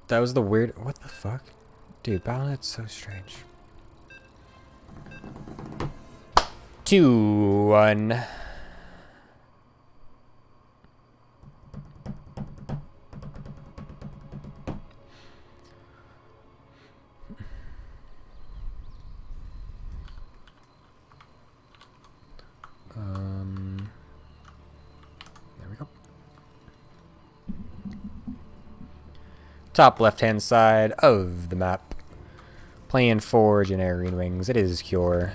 That was the weird... What the fuck? Dude, BattleNet's so strange. 2-1. There we go. Top left-hand side of the map. Playing for Generic Wings. It is Cure.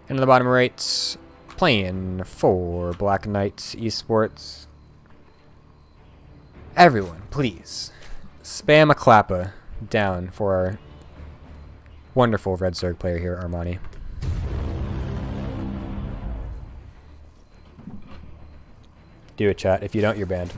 And on the bottom right, playing for Black Knight Esports. Everyone, please, spam a clappa down for our wonderful Red Zerg player here, Armani. Do it, chat. If you don't, you're banned.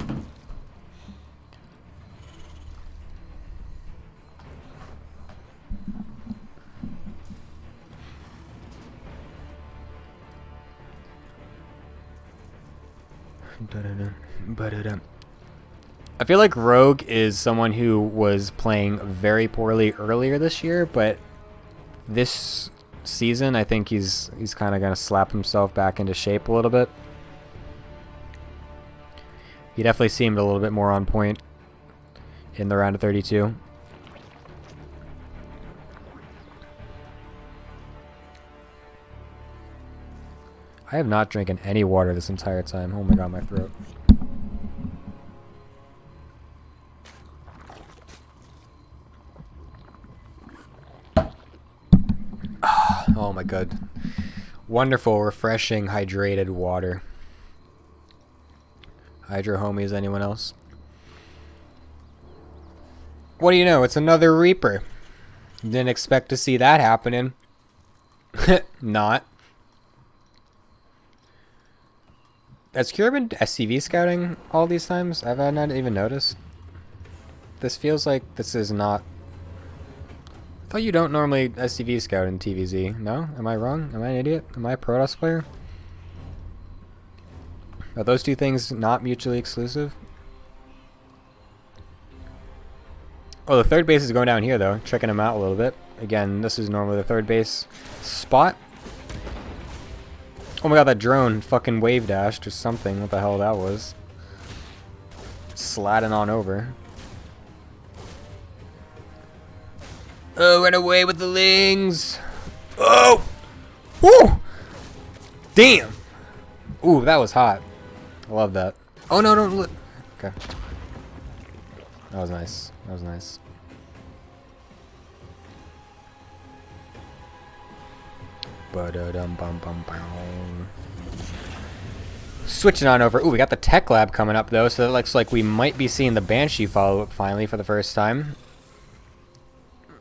I feel like Rogue is someone who was playing very poorly earlier this year, but this season I think he's kind of going to slap himself back into shape a little bit. He definitely seemed a little bit more on point in the round of 32. I have not drinking any water this entire time. Oh my god, my throat. Oh my god. Wonderful, refreshing, hydrated water. Hydro homies, anyone else? What do you know? It's another Reaper. Didn't expect to see that happening. Not. Has Cure been SCV scouting all these times? Have I not even noticed? This feels like this is not... I thought you don't normally SCV scout in TVZ. No? Am I wrong? Am I an idiot? Am I a Protoss player? Are those two things not mutually exclusive? Oh, the third base is going down here, though. Checking him out a little bit. Again, this is normally the third base spot. Oh my god, that drone fucking wave dashed or something. What the hell that was. Sliding on over. Oh, run away with the lings! Oh! Woo! Damn! Ooh, that was hot. I love that. Oh no, don't look. Okay. That was nice. That was nice. Switching on over. Ooh, we got the tech lab coming up though, so it looks like we might be seeing the Banshee follow up finally for the first time.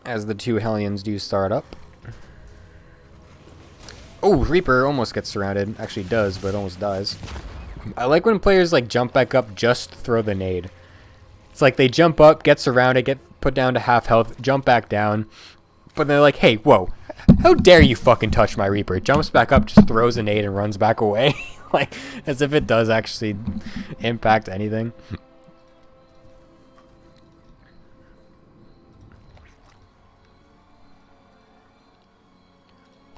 As the two Hellions do start up. Oh, Reaper almost gets surrounded. Actually does, but almost dies. I like when players like jump back up just to throw the nade. It's like they jump up, get surrounded, get put down to half health, jump back down. But they're like, hey, whoa, how dare you fucking touch my Reaper? Jumps back up, just throws a nade and runs back away. Like, as if it does actually impact anything.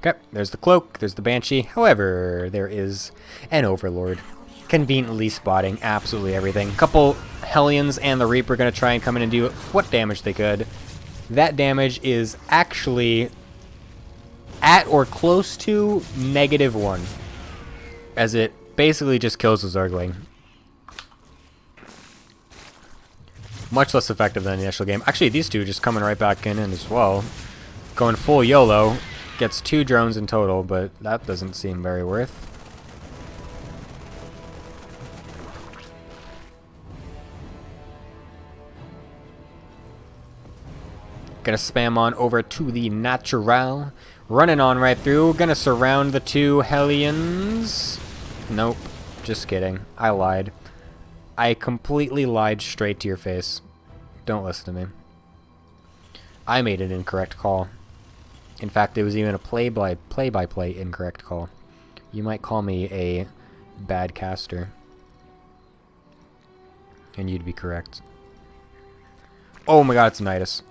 Okay, there's the cloak, there's the Banshee. However, there is an Overlord. Conveniently spotting absolutely everything. Couple Hellions and the Reaper going to try and come in and do what damage they could. That damage is actually at or close to -1. As it basically just kills the Zergling. Much less effective than the initial game. Actually, these two just coming right back in as well. Going full YOLO. Gets 2 drones in total, but that doesn't seem very worth. Gonna spam on over to the Natural. Running on right through. Gonna surround the 2 Hellions. Nope. Just kidding. I lied. I completely lied straight to your face. Don't listen to me. I made an incorrect call. In fact, it was even a play-by-play incorrect call. You might call me a bad caster. And you'd be correct. Oh my god, it's a Nidus.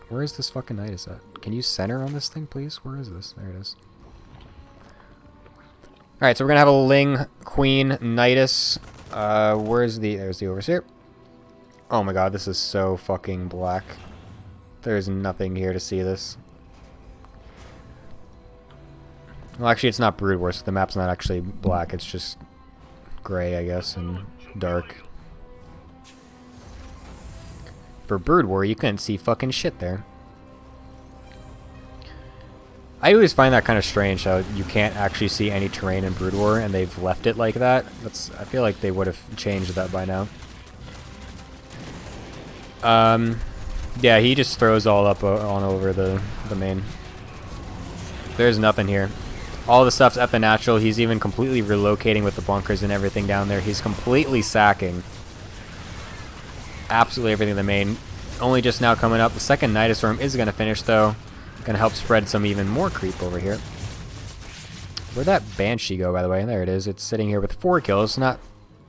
Where is this fucking Nidus at? Can you center on this thing, please? Where is this? There it is. Alright, so we're gonna have a Ling, Queen, Nidus. There's the Overseer. Oh my god, this is so fucking black. There's nothing here to see this. Well, actually, it's not Brood War, so the map's not actually black. It's just gray, I guess, and dark. For Brood War, you couldn't see fucking shit there. I always find that kind of strange how you can't actually see any terrain in Brood War, and they've left it like that. I feel like they would have changed that by now. Yeah, he just throws all up on over the main. There's nothing here. All the stuff's at the Natural. He's even completely relocating with the bunkers and everything down there. He's completely sacking absolutely everything in the main. Only just now coming up. The second Nidus Storm is going to finish, though. Going to help spread some even more creep over here. Where'd that Banshee go, by the way? There it is. It's sitting here with 4 kills. Not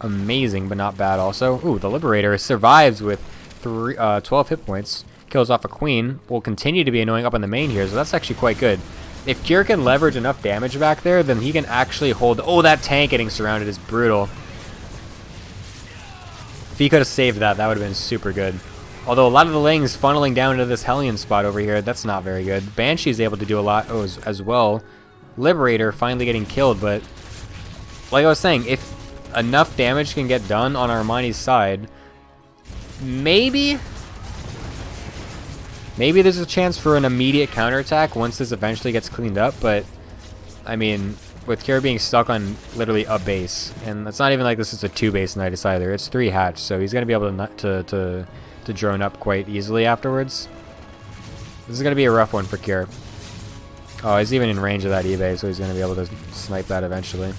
amazing, but not bad also. Ooh, the Liberator survives with 12 hit points. Kills off a Queen. Will continue to be annoying up in the main here, so that's actually quite good. If Kier can leverage enough damage back there, then he can actually hold... Oh, that tank getting surrounded is brutal. If he could have saved that, that would have been super good. Although a lot of the Lings funneling down into this Hellion spot over here, that's not very good. Banshee is able to do a lot as well. Liberator finally getting killed, but... Like I was saying, if enough damage can get done on Armani's side... Maybe there's a chance for an immediate counterattack once this eventually gets cleaned up, but I mean, with Kier being stuck on literally a base, and it's not even like this is a 2-base Nidus either, it's 3 hatch, so he's gonna be able to drone up quite easily afterwards. This is gonna be a rough one for Kier. Oh, he's even in range of that eBay, so he's gonna be able to snipe that eventually.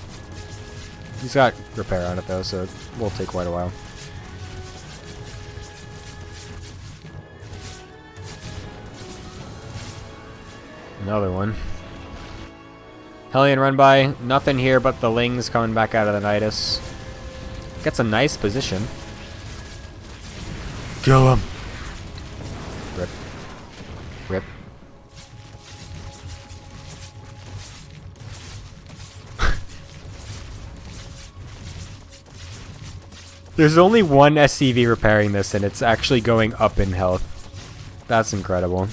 He's got repair on it though, so it will take quite a while. Another one. Hellion run by. Nothing here but the Lings coming back out of the Nidus. Gets a nice position. Kill him. Rip. There's only one SCV repairing this, and it's actually going up in health. That's incredible.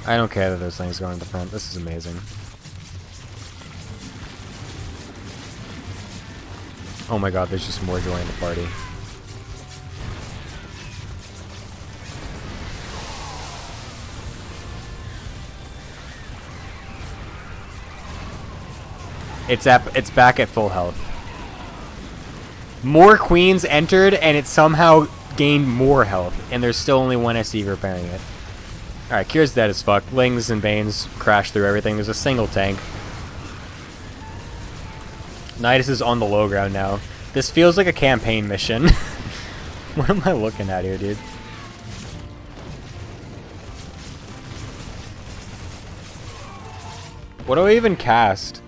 I don't care that those things going to the front. This is amazing. Oh my god, there's just more joy in the party. It's back at full health. More queens entered, and it somehow gained more health, and there's still only one SC repairing it. Alright, Kyr's dead as fuck. Lings and Banes crash through everything. There's a single tank. Nidus is on the low ground now. This feels like a campaign mission. What am I looking at here, dude? What do I even cast?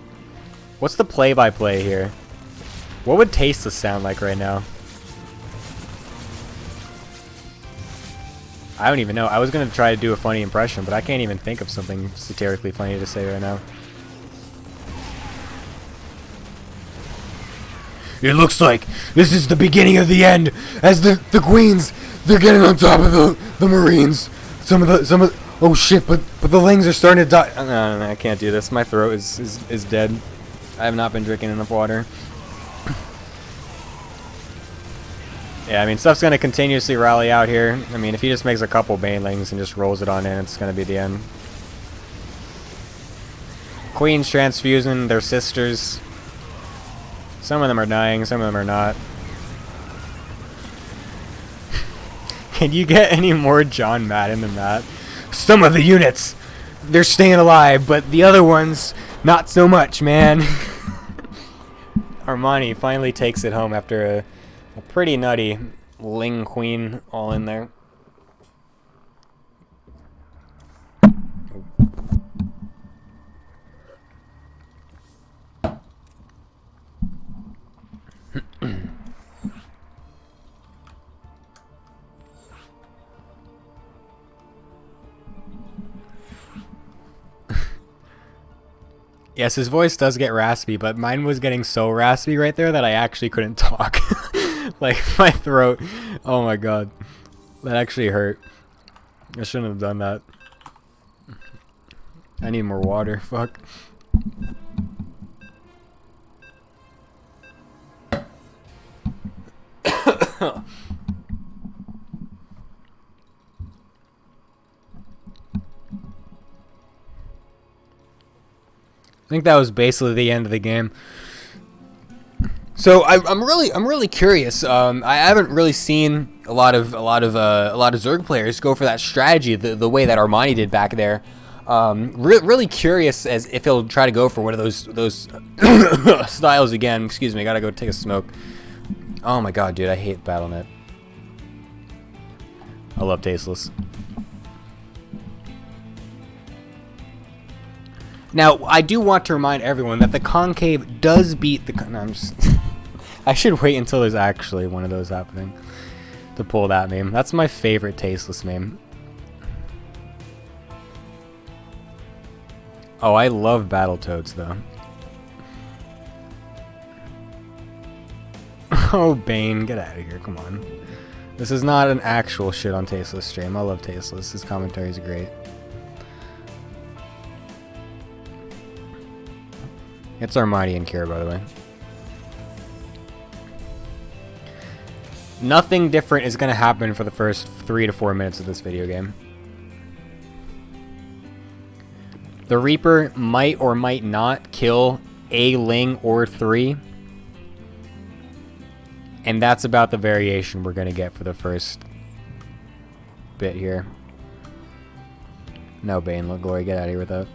What's the play-by-play here? What would Tasteless sound like right now? I don't even know. I was going to try to do a funny impression, but I can't even think of something satirically funny to say right now. It looks like this is the beginning of the end, as the queens, they're getting on top of the marines. Some of the oh shit, but the lings are starting to die. No, I can't do this. My throat is dead. I have not been drinking enough water. Yeah, I mean, stuff's going to continuously rally out here. I mean, if he just makes a couple Banelings and just rolls it on in, it's going to be the end. Queens transfusing their sisters. Some of them are dying, some of them are not. Can you get any more John Madden than that? Some of the units, they're staying alive, but the other ones, not so much, man. Armani finally takes it home after a pretty nutty Ling Queen all in there. Yes, his voice does get raspy, but mine was getting so raspy right there that I actually couldn't talk. Like, my throat. Oh my god. That actually hurt. I shouldn't have done that. I need more water. Fuck. I think that was basically the end of the game. So I'm really curious. I haven't really seen a lot of Zerg players go for that strategy the way that Armani did back there. Really curious as if he'll try to go for one of those styles again. Excuse me, I gotta go take a smoke. Oh my god, dude, I hate BattleNet. I love Tasteless. Now, I do want to remind everyone that the concave does beat the... No, I'm just... I should wait until there's actually one of those happening to pull that meme. That's my favorite Tasteless meme. Oh, I love Battletoads, though. Oh, Bane, get out of here. Come on. This is not an actual shit on Tasteless stream. I love Tasteless. His commentary is great. It's Armani and Kira, by the way. Nothing different is going to happen for the first 3 to 4 minutes of this video game. The Reaper might or might not kill a Ling or 3. And that's about the variation we're going to get for the first bit here. No, Bane, look, Glory, get out of here with that.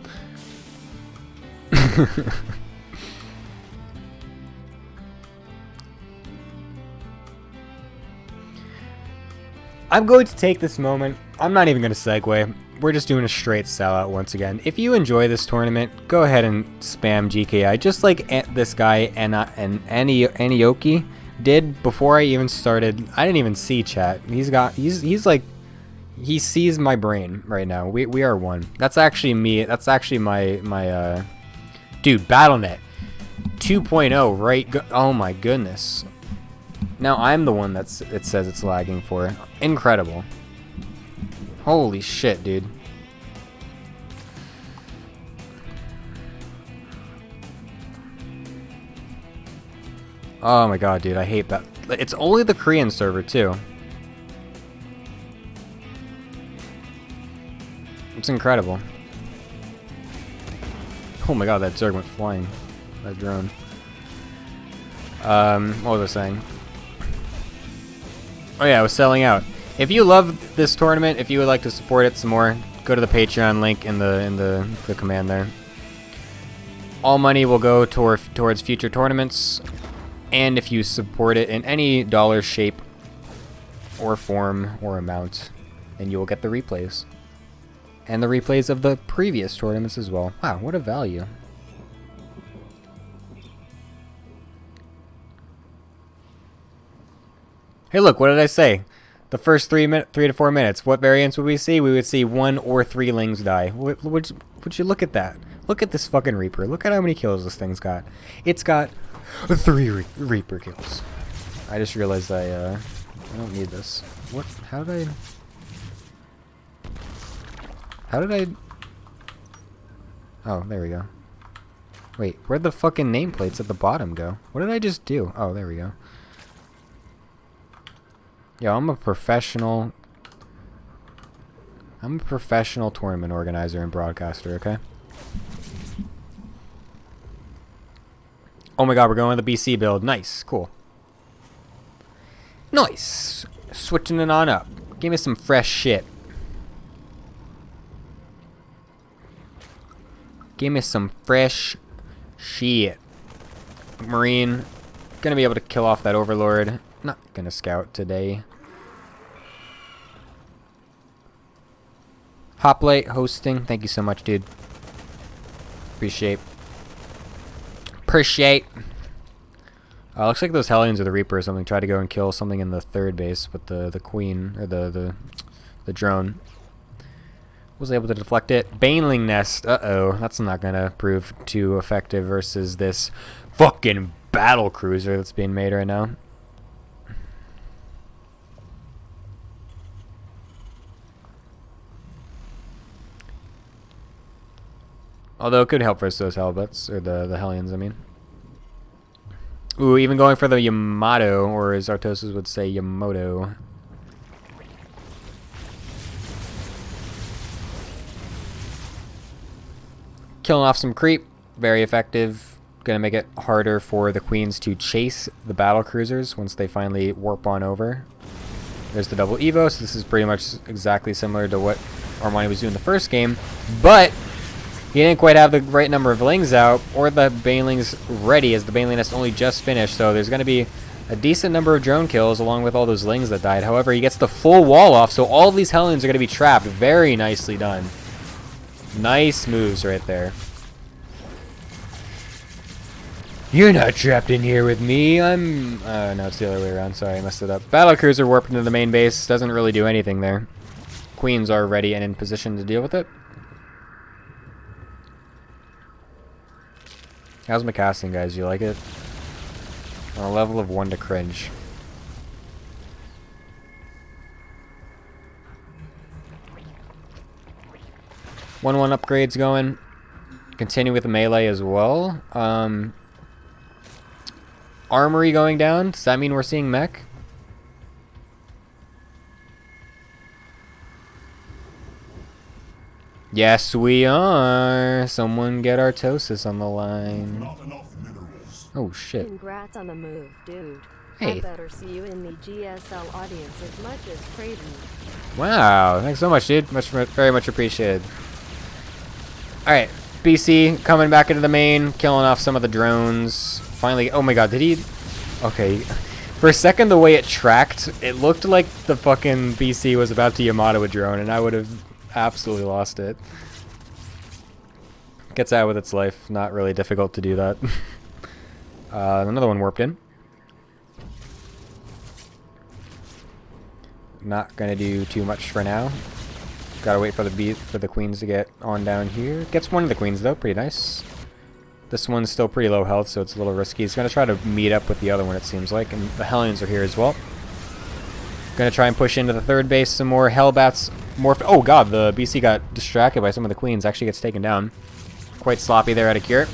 I'm going to take this moment. I'm not even going to segue. We're just doing a straight sellout once again. If you enjoy this tournament, go ahead and spam GKI, just like this guy and Anioki did before I even started. I didn't even see chat. He's He sees my brain right now. We are one. That's actually me. That's actually my dude, BattleNet 2.0, right? Oh my goodness. Now I'm the one it says it's lagging for. Incredible. Holy shit, dude. Oh my god, dude, I hate that. It's only the Korean server, too. It's incredible. Oh my god, that Zerg went flying. That drone. What was I saying? Oh yeah, I was selling out. If you love this tournament, if you would like to support it some more, go to the Patreon link in the command there. All money will go towards future tournaments, and if you support it in any dollar shape or form or amount, then you will get the replays. And the replays of the previous tournaments as well. Wow, what a value. Hey look, what did I say? The first 3 to 4 minutes, what variants would we see? We would see 1 or 3 Lings die. Would you look at that? Look at this fucking Reaper. Look at how many kills this thing's got. It's got 3 Reaper kills. I just realized I don't need this. What? How did I... Oh, there we go. Wait, where'd the fucking nameplates at the bottom go? What did I just do? Oh, there we go. Yo, I'm a professional tournament organizer and broadcaster, okay? Oh my god, we're going with the BC build. Nice, cool. Nice. Switching it on up. Give me some fresh shit. Give me some fresh shit. Marine. Gonna be able to kill off that Overlord. Not gonna scout today. Hoplite hosting. Thank you so much, dude. Appreciate. Looks like those Hellions or the Reaper or something tried to go and kill something in the third base, but the Queen or the drone was able to deflect it. Baneling Nest. Uh-oh. That's not gonna prove too effective versus this fucking battle cruiser that's being made right now. Although it could help versus those Hellbutts, or the Hellions, I mean. Ooh, even going for the Yamato, or as Artosis would say, Yamoto. Killing off some creep, very effective. Gonna make it harder for the Queens to chase the battle cruisers once they finally warp on over. There's the double Evo, so this is pretty much exactly similar to what Armani was doing the first game, but he didn't quite have the right number of Lings out, or the Banelings ready, as the Baneling Nest only just finished, so there's going to be a decent number of drone kills along with all those Lings that died. However, he gets the full wall off, so all of these Hellions are going to be trapped. Very nicely done. Nice moves right there. You're not trapped in here with me. I'm... no, it's the other way around. Sorry, I messed it up. Battlecruiser warped into the main base. Doesn't really do anything there. Queens are ready and in position to deal with it. How's my casting, guys? You like it? On a level of 1 to cringe. One upgrades going. Continue with the melee as well. Armory going down. Does that mean we're seeing mech? Yes, we are. Someone get Artosis on the line. Oh, shit. Congrats on the move, dude. Hey. I better see you in the GSL audience as much as Craven. Wow, thanks so much, dude. Very much appreciated. Alright, BC coming back into the main, killing off some of the drones. Finally, oh my god, did he... Okay. For a second, the way it tracked, it looked like the fucking BC was about to Yamato a drone, and I would have absolutely lost it. Gets out with its life. Not really difficult to do that. Another one warped in. not gonna do too much for now. Gotta wait for the queens to get on down here. Gets one of the queens though, pretty nice. This one's still pretty low health, so it's a little risky. He's gonna try to meet up with the other one, it seems like, and the Hellions are here as well. Gonna try and push into the third base some more Hellbats. Oh god, the BC got distracted by some of the queens. Actually gets taken down. Quite sloppy there out of Cure.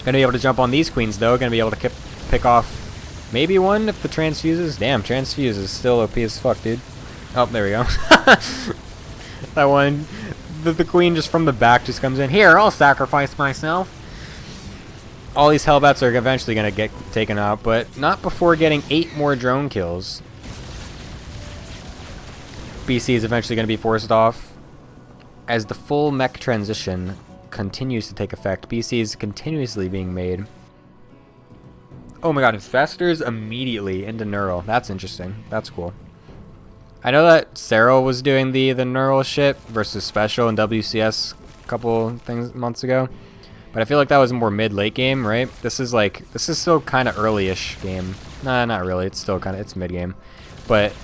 Gonna be able to jump on these queens though. Gonna be able to pick off maybe one if the transfuses. Damn, transfuse is still OP as fuck, dude. Oh, there we go. That one, the queen just from the back just comes in. Here, I'll sacrifice myself. All these Hellbats are eventually going to get taken out, but not before getting 8 more drone kills. BC is eventually going to be forced off. As the full mech transition continues to take effect, BC is continuously being made. Oh my god, Infestors immediately into Neural. That's interesting. That's cool. I know that Serral was doing the Neural shit versus Special in WCS a couple months ago. But I feel like that was more mid-late game, right? This is still kind of early-ish game. Nah, not really. It's still it's mid-game. But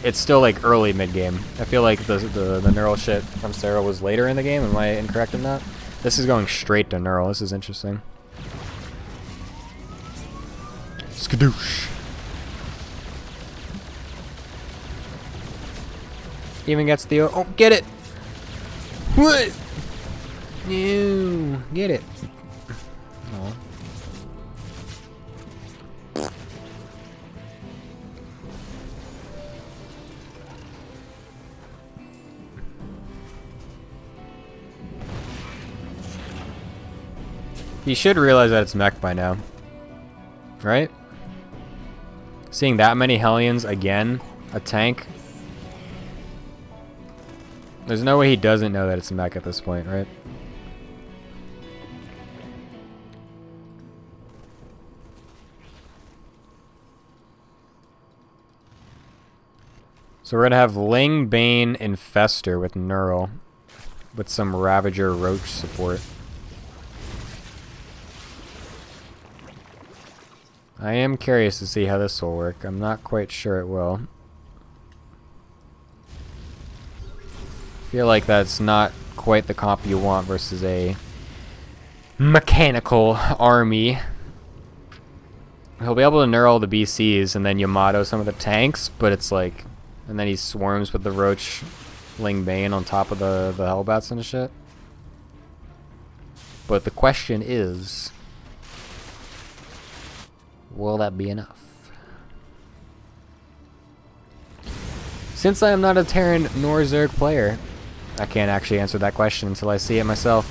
it's still like early mid-game. I feel like the Neural shit from Serral was later in the game. Am I incorrect in that? This is going straight to Neural. This is interesting. Skadoosh. Even gets the... Oh, get it! What? No, get it. No. You should realize that it's mech by now. Right? Seeing that many Hellions again, a tank. There's no way he doesn't know that it's a mech at this point, right? So we're going to have Ling, Bane, Infestor with Neural. With some Ravager Roach support. I am curious to see how this will work. I'm not quite sure it will. Feel like that's not quite the comp you want versus a mechanical army. He'll be able to neural the BCs and then Yamato some of the tanks, but it's like... And then he swarms with the Roach Ling Bane on top of the Hellbats and shit. But the question is... Will that be enough? Since I am not a Terran nor Zerg player, I can't actually answer that question until I see it myself.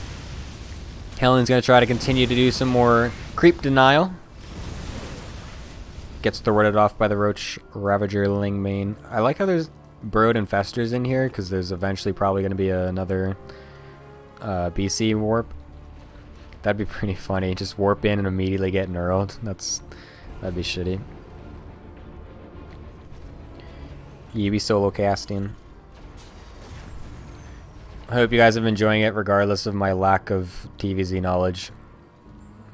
Helen's going to try to continue to do some more creep denial. Gets thwarted off by the Roach Ravager Ling Bane. I like how there's Brood Infestors in here, because there's eventually probably going to be another BC warp. That'd be pretty funny. Just warp in and immediately get knurled. That'd be shitty. You be solo casting. I hope you guys have been enjoying it regardless of my lack of TVZ knowledge.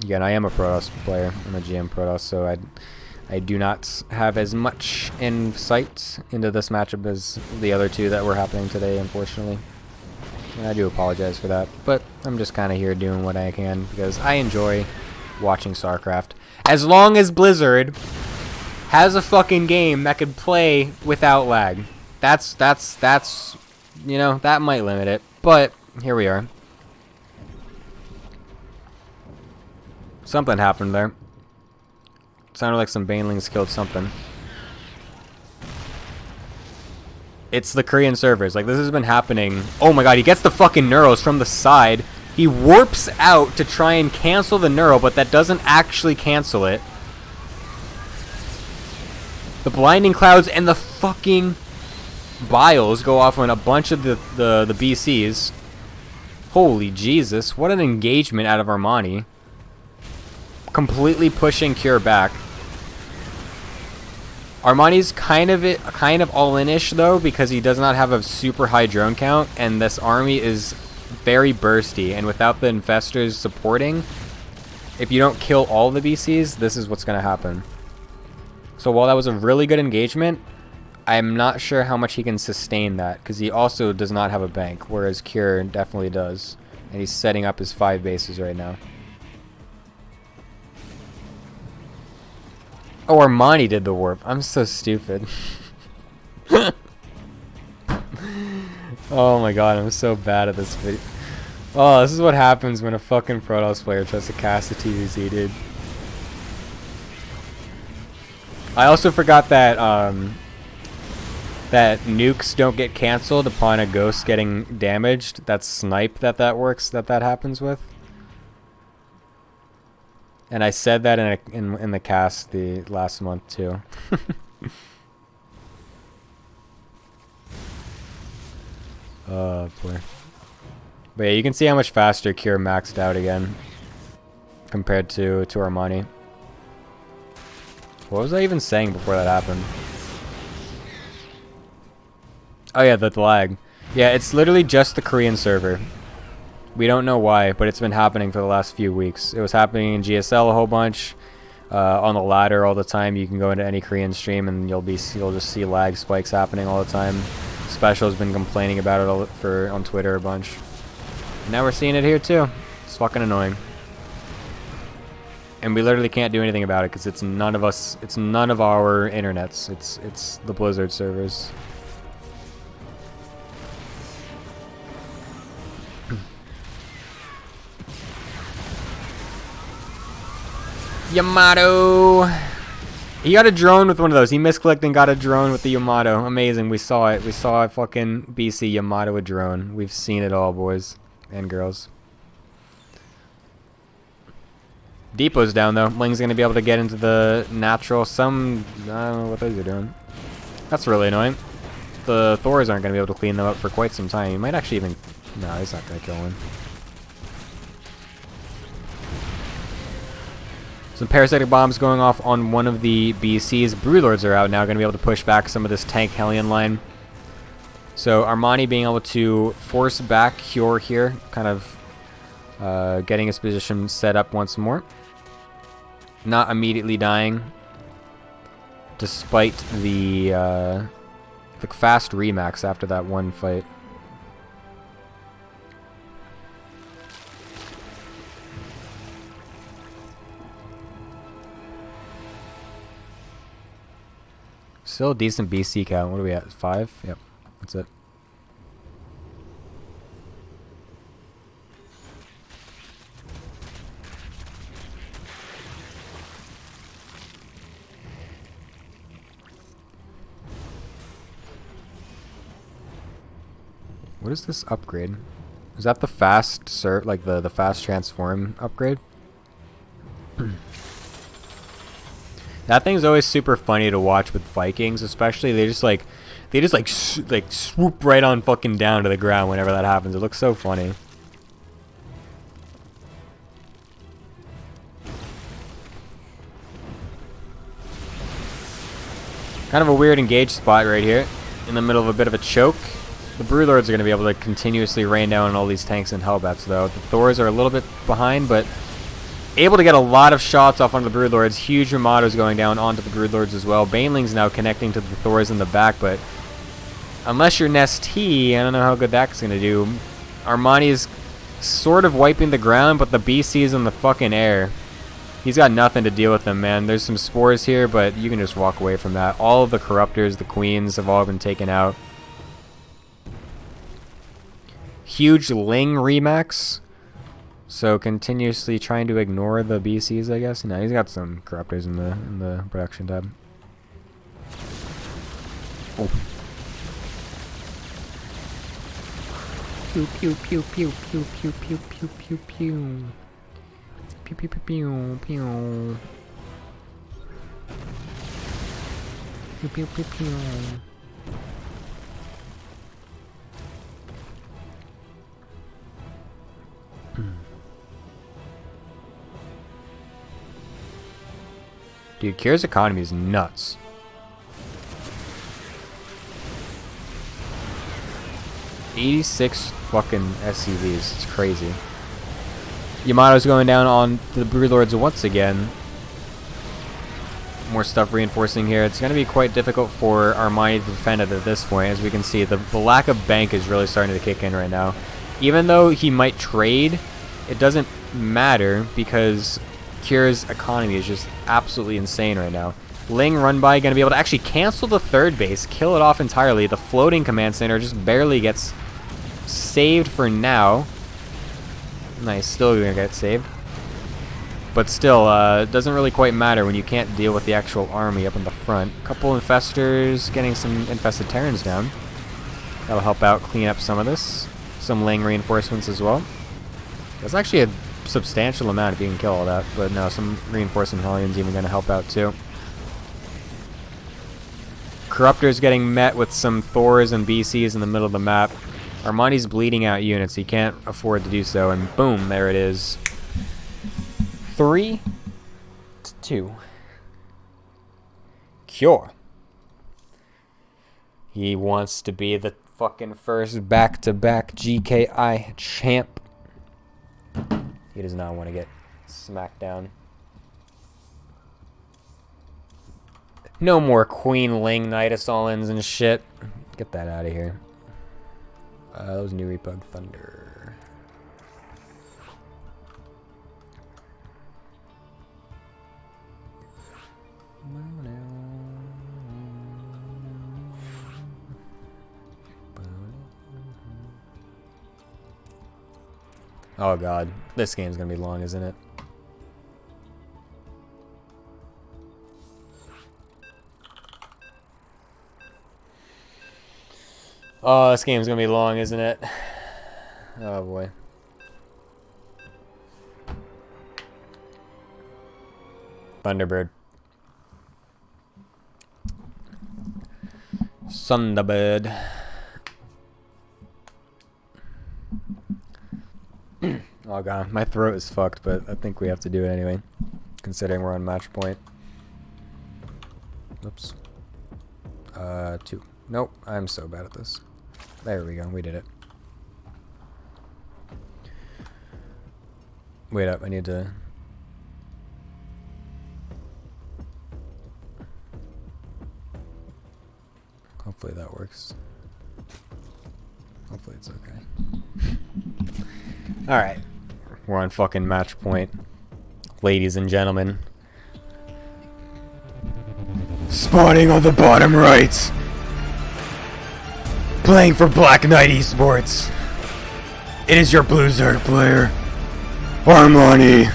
Again, I am a Protoss player. I'm a GM Protoss, so I do not have as much insight into this matchup as the other two that were happening today, unfortunately. And I do apologize for that, but I'm just kind of here doing what I can because I enjoy watching StarCraft. As long as Blizzard has a fucking game that could play without lag. That's you know, that might limit it, but here we are. Something happened there. Sounded like some Banelings killed something. It's the Korean servers. Like, this has been happening. Oh my god, he gets the fucking Neuros from the side. He warps out to try and cancel the Neuro, but that doesn't actually cancel it. The Blinding Clouds and the fucking Biles go off on a bunch of the BCs. Holy Jesus, what an engagement out of Armani. Completely pushing Cure back. Armani's kind of all-in-ish though, because he does not have a super high drone count, and this army is very bursty, and without the Infestors supporting, if you don't kill all the BCs, this is what's going to happen. So while that was a really good engagement, I'm not sure how much he can sustain that, because he also does not have a bank, whereas Cure definitely does. And he's setting up his 5 bases right now. Oh, Armani did the warp. I'm so stupid. Oh my god, I'm so bad at this video. Oh, this is what happens when a fucking Protoss player tries to cast a TVZ, dude. I also forgot that that nukes don't get cancelled upon a ghost getting damaged. That's snipe that works, that happens with. And I said that in the cast the last month too. Oh boy. But yeah, you can see how much faster Cure maxed out again compared to Armani. What was I even saying before that happened? Oh yeah, the lag. Yeah, it's literally just the Korean server. We don't know why, but it's been happening for the last few weeks. It was happening in GSL a whole bunch. On the ladder all the time. You can go into any Korean stream and you'll just see lag spikes happening all the time. Special has been complaining about it on Twitter a bunch. Now we're seeing it here too. It's fucking annoying. And we literally can't do anything about it because it's none of us. It's none of our internets. It's the Blizzard servers. Yamato! He got a drone with one of those. He misclicked and got a drone with the Yamato. Amazing. We saw it. We saw a fucking BC Yamato a drone. We've seen it all, boys and girls. Depot's down, though. Ling's going to be able to get into the natural. I don't know what those are doing. That's really annoying. The Thors aren't going to be able to clean them up for quite some time. He might actually even... No, he's not going to kill one. Some parasitic bombs going off on one of the BCs. Broodlords are out now, going to be able to push back some of this tank Hellion line. So Armani being able to force back Cure here, kind of getting his position set up once more. Not immediately dying, despite the fast remax after that one fight. Still a decent BC count. What are we at? 5? Yep. That's it. What is this upgrade? Is that the fast like the fast transform upgrade? That thing's always super funny to watch with Vikings, especially they just swoop right on fucking down to the ground whenever that happens. It looks so funny. Kind of a weird engage spot right here, in the middle of a bit of a choke. The Broodlords are going to be able to continuously rain down on all these tanks and Hellbats, though. The Thors are a little bit behind, but able to get a lot of shots off onto the Broodlords. Huge Ramados going down onto the Broodlords as well. Baneling's now connecting to the Thors in the back, but unless you're Nest T, I don't know how good that's going to do. Armani's sort of wiping the ground, but the BC's in the fucking air. He's got nothing to deal with them, man. There's some spores here, but you can just walk away from that. All of the Corruptors, the Queens, have all been taken out. Huge Ling remax. So continuously trying to ignore the BCs, I guess. No, he's got some Corruptors in the production tab. Oh. Pew pew pew pew pew pew pew pew pew pew. Pew pew pew pew pew. Pew pew pew pew. Dude, Kira's economy is nuts. $86 fucking SCVs. It's crazy. Yamato's going down on the Broodlords once again. more stuff reinforcing here. It's going to be quite difficult for Armani to defend it at this point. As we can see, the lack of bank is really starting to kick in right now. Even though he might trade, it doesn't matter because Kira's economy is just absolutely insane right now. Ling run by going to be able to actually cancel the third base, kill it off entirely. The floating command center just barely gets saved for now. Nice, still going to get saved. But still, it doesn't really quite matter when you can't deal with the actual army up in the front. A couple infestors getting some infested Terrans down. That'll help out clean up some of this. Some Ling reinforcements as well. That's actually a substantial amount if you can kill all that. But no, some reinforcing Hellions even going to help out too. Corruptor's getting met with some Thors and BCs in the middle of the map. Armani's bleeding out units. He can't afford to do so. And boom, there it is. 3-2. Cure. He wants to be the fucking first back-to-back GKI champ. He does not want to get smacked down. No more Queen Ling Knight Assaulins and shit. Get that out of here. That was New Repug Thunder. Oh god, this game's gonna be long, isn't it? Oh, this game's gonna be long, isn't it? Oh boy. Thunderbird. Thunderbird. Oh god, my throat is fucked, but I think we have to do it anyway, considering we're on match point. Oops. 2. Nope, I'm so bad at this. There we go, we did it. Wait up, I need to... Hopefully that works. Hopefully it's okay. Alright. We're on fucking match point. Ladies and gentlemen. Spawning on the bottom right. Playing for Black Knight Esports. It is your Blue Zerg player, Armani.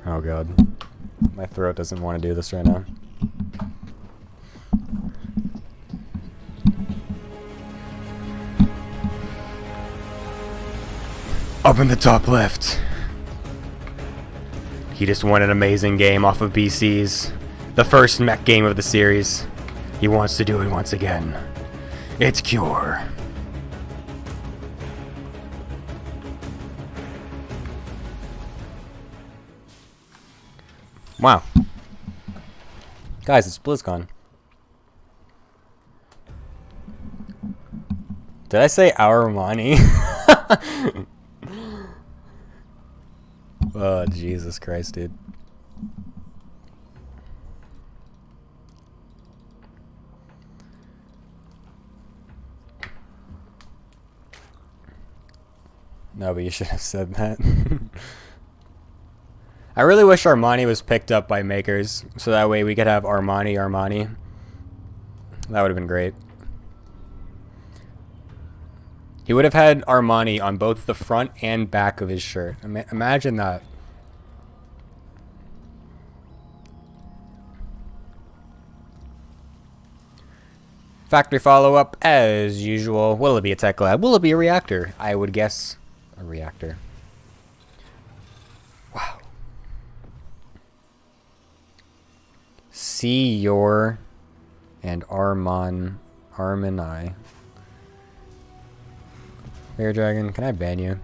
Oh god. My throat doesn't want to do this right now. Up in the top left. He just won an amazing game off of BC's. The first mech game of the series. He wants to do it once again. It's Cure. Wow. Guys, it's BlizzCon. Did I say our money? Oh, Jesus Christ, dude. No, but you should have said that. I really wish Armani was picked up by makers, so that way we could have Armani. That would have been great. He would have had Armani on both the front and back of his shirt. Imagine that. Factory follow-up, as usual. Will it be a tech lab? Will it be a reactor? I would guess a reactor. Wow. See your and Armani. Bear Dragon, can I ban you?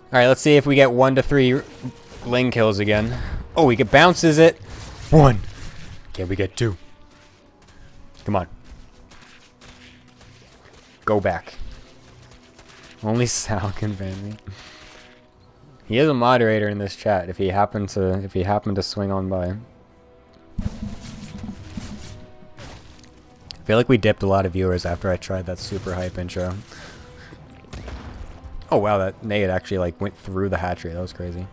Alright, let's see if we get 1 to 3 Ling kills again. Oh, we get bounces it. 1. Can we get 2? Come on. Go back. Only Sal can ban me. He is a moderator in this chat if he happened to swing on by. I feel like we dipped a lot of viewers after I tried that super hype intro. Oh wow, that nade actually like went through the hatchery. That was crazy.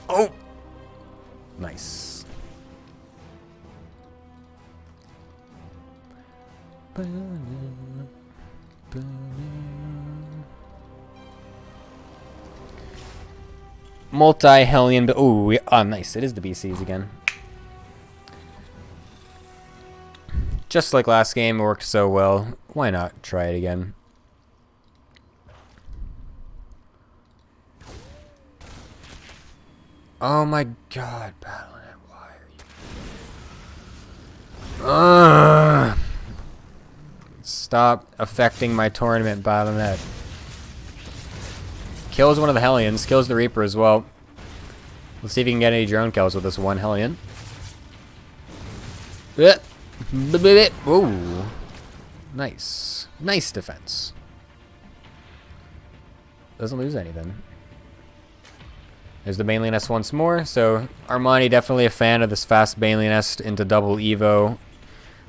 Oh! Nice. Multi-Hellion, but ooh, nice. It is the BCs again. Just like last game, it worked so well. Why not try it again? Oh my god, Battlenet, why are you... Stop affecting my tournament, Battlenet. Kills one of the Hellions, kills the Reaper as well. Let's see if you can get any drone kills with this one Hellion. Ooh. Nice. Nice defense. Doesn't lose anything. There's the Baneley Nest once more. So Armani definitely a fan of this fast Baneley Nest into double Evo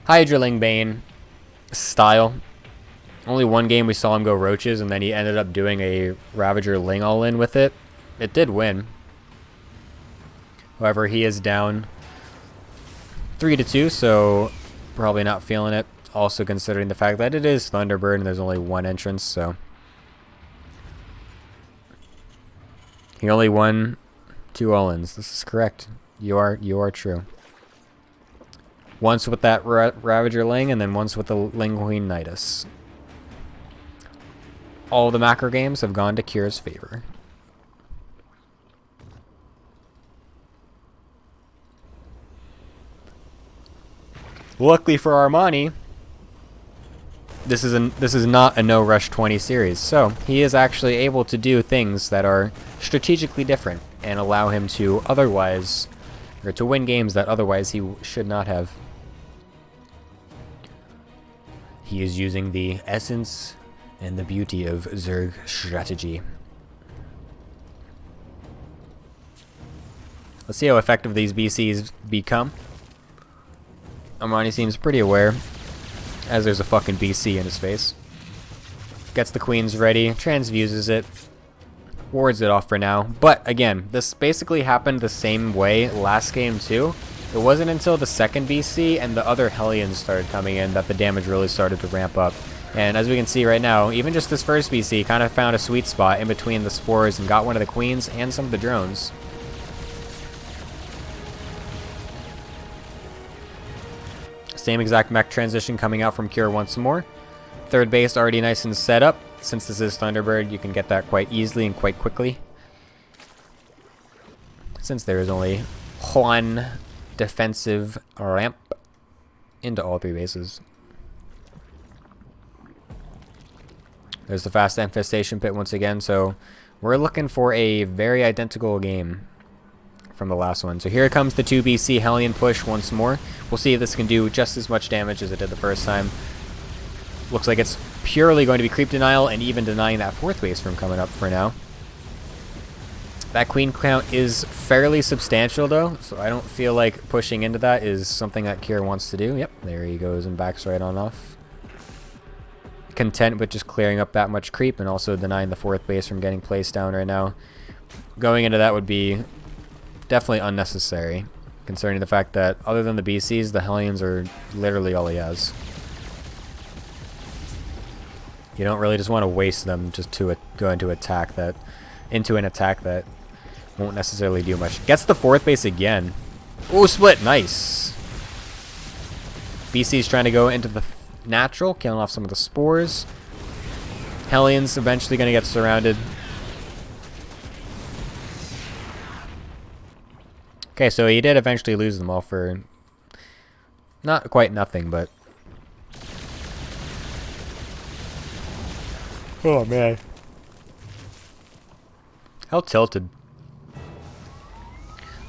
Hydraling Bane style. Only one game we saw him go Roaches, and then he ended up doing a Ravager Ling all-in with it. It did win. However, he is down 3-2, so probably not feeling it. Also considering the fact that it is Thunderbird and there's only one entrance, so... He only won 2 all-ins. This is correct. You are true. Once with that Ravager Ling, and then once with the Ling Queen Nidus. All the macro games have gone to Kira's favor. Luckily for Armani, this is not a no rush 20 series, so he is actually able to do things that are strategically different and allow him to otherwise, or to win games that otherwise he should not have. He is using the essence and the beauty of Zerg strategy. Let's see how effective these BCs become. Armani seems pretty aware, as there's a fucking BC in his face. Gets the queens ready, transfuses it, wards it off for now. But again, this basically happened the same way last game too. It wasn't until the second BC and the other Hellions started coming in that the damage really started to ramp up. And as we can see right now, even just this first BC kind of found a sweet spot in between the spores and got one of the queens and some of the drones. Same exact mech transition coming out from Cure once more. Third base already nice and set up. Since this is Thunderbird, you can get that quite easily and quite quickly. Since there is only one defensive ramp into all 3 bases. There's the fast infestation pit once again, so we're looking for a very identical game from the last one. So here comes the 2 BC Hellion push once more. We'll see if this can do just as much damage as it did the first time. Looks like it's purely going to be creep denial and even denying that 4th base from coming up for now. That queen count is fairly substantial though, so I don't feel like pushing into that is something that Kier wants to do. Yep, there he goes and backs right on off. Content with just clearing up that much creep and also denying the 4th base from getting placed down right now. Going into that would be definitely unnecessary, considering the fact that other than the BCs, the Hellions are literally all he has. You don't really just want to waste them just to go into an attack that won't necessarily do much. Gets the 4th base again. Ooh, split, nice. BC's trying to go into the natural, killing off some of the spores. Hellions eventually going to get surrounded. Okay, so he did eventually lose them all for not quite nothing, but... Oh, man. How tilted.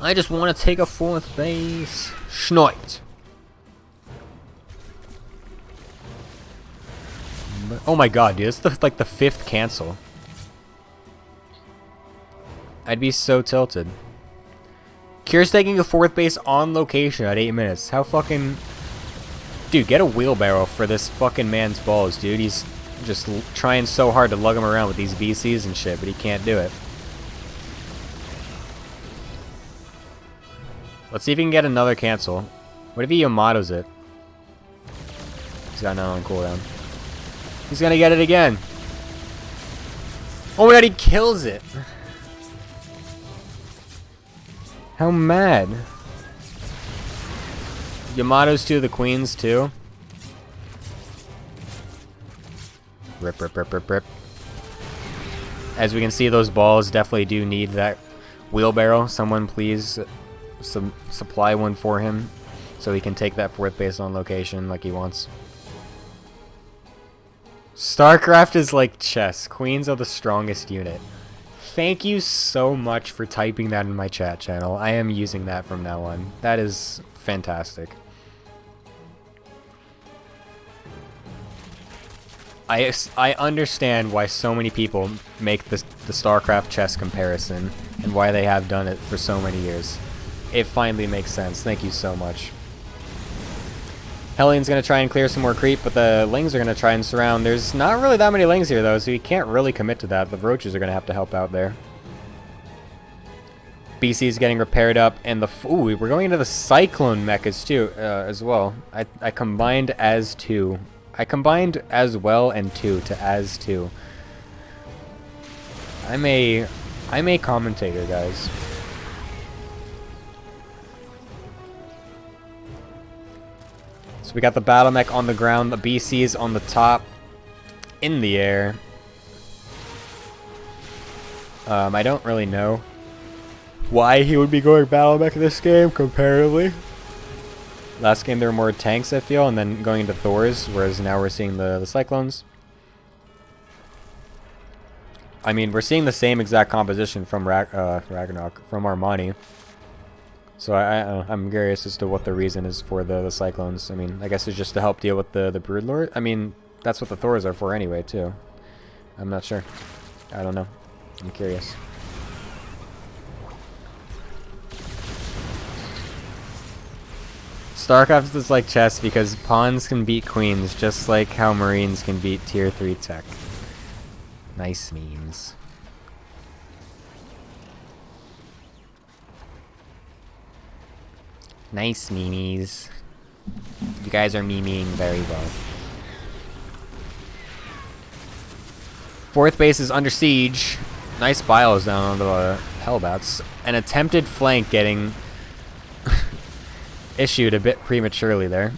I just want to take a 4th base. Sniped. Oh my god, dude, it's like the 5th cancel. I'd be so tilted. Kier's taking a 4th base on location at 8 minutes. How fucking... Dude, get a wheelbarrow for this fucking man's balls, dude. He's just trying so hard to lug him around with these BCs and shit, but he can't do it. Let's see if he can get another cancel. What if he Yamato's it? He's got none on cooldown. He's gonna get it again. Oh my god, he kills it! How mad. Yamato's 2 of the queens too. Rip, rip, rip, rip, rip. As we can see, those balls definitely do need that wheelbarrow. Someone please supply one for him so he can take that 4th base on location like he wants. StarCraft is like chess. Queens are the strongest unit. Thank you so much for typing that in my chat channel. I am using that from now on. That is fantastic. I understand why so many people make the StarCraft chess comparison and why they have done it for so many years. It finally makes sense. Thank you so much. Hellions going to try and clear some more creep, but the Lings are going to try and surround. There's not really that many Lings here, though, so you can't really commit to that. The Roaches are going to have to help out there. BC is getting repaired up, and the... Ooh, we're going into the Cyclone mechas, too, as well. I combined as 2. I combined as well and 2 to as 2. I'm a commentator, guys. So we got the battle mech on the ground, the BC's on the top, in the air. I don't really know why he would be going battle mech in this game, comparatively. Last game there were more tanks, I feel, and then going into Thors, whereas now we're seeing the Cyclones. I mean, we're seeing the same exact composition from Ragnarok, from Armani. So I'm curious as to what the reason is for the Cyclones. I mean, I guess it's just to help deal with the Broodlord. I mean, that's what the Thors are for anyway, too. I'm not sure. I don't know. I'm curious. StarCraft is like chess because pawns can beat queens just like how Marines can beat tier 3 tech. Nice memes. Nice memes. You guys are memeing very well. 4th base is under siege. Nice bios down on the Hellbats. An attempted flank getting issued a bit prematurely there.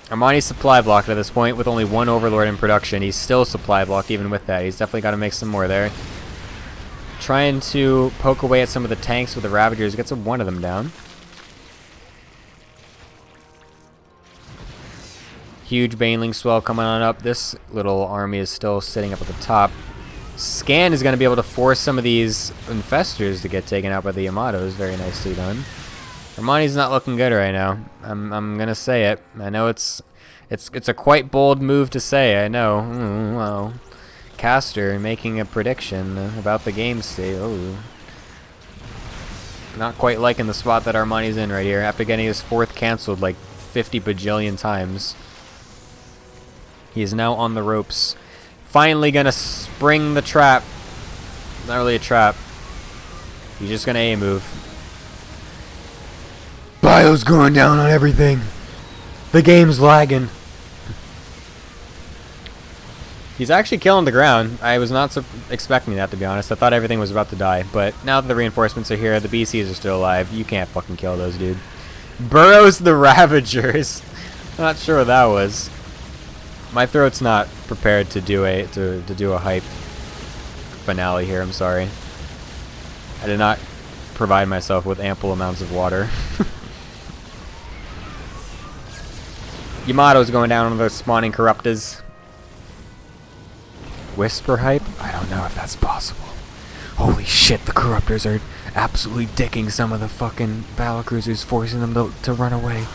Armani's supply blocked at this point with only 1 Overlord in production. He's still supply blocked even with that. He's definitely got to make some more there. Trying to poke away at some of the tanks with the Ravagers. Gets one of them down. Huge Baneling swell coming on up. This little army is still sitting up at the top. Scan is going to be able to force some of these Infestors to get taken out by the Yamatos. Very nicely done. Armani's not looking good right now. I'm going to say it. I know it's a quite bold move to say. I know. Wow. Caster making a prediction about the game state. Oh, not quite liking the spot that Armani's in right here after getting his 4th canceled like 50 bajillion times. He is now on the ropes. Finally gonna spring the trap. Not really a trap. He's just gonna A move. Bio's going down on everything. The game's lagging. He's actually killing the ground. I was not expecting that, to be honest. I thought everything was about to die. But now that the reinforcements are here, the BCs are still alive. You can't fucking kill those, dude. Burrows the Ravagers. Not sure what that was. My throat's not prepared to do a hype finale here. I'm sorry. I did not provide myself with ample amounts of water. Yamato's going down on the spawning Corruptors. Whisper hype? I don't know if that's possible. Holy shit, the Corruptors are absolutely dicking some of the fucking battlecruisers, forcing them to run away.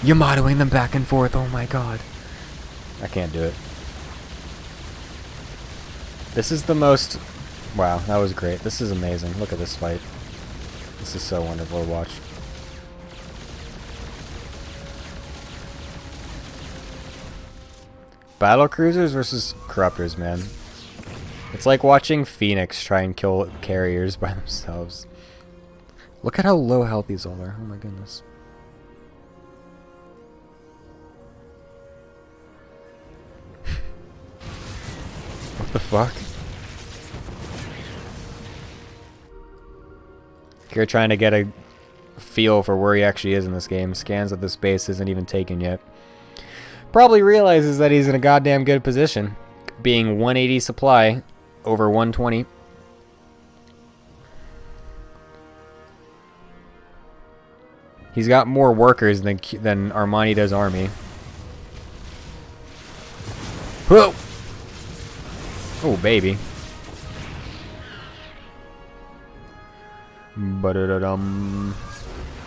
Yamatoing them back and forth, oh my god. I can't do it. This is the most... Wow, that was great. This is amazing. Look at this fight. This is so wonderful to watch. Battle cruisers versus corruptors, man. It's like watching Phoenix try and kill carriers by themselves. Look at how low health these all are. Oh my goodness. What the fuck? You're trying to get a feel for where he actually is in this game. Scans of the space isn't even taken yet. Probably realizes that he's in a goddamn good position, being 180 supply over 120. He's got more workers than Armani does army. Whoa! Oh baby.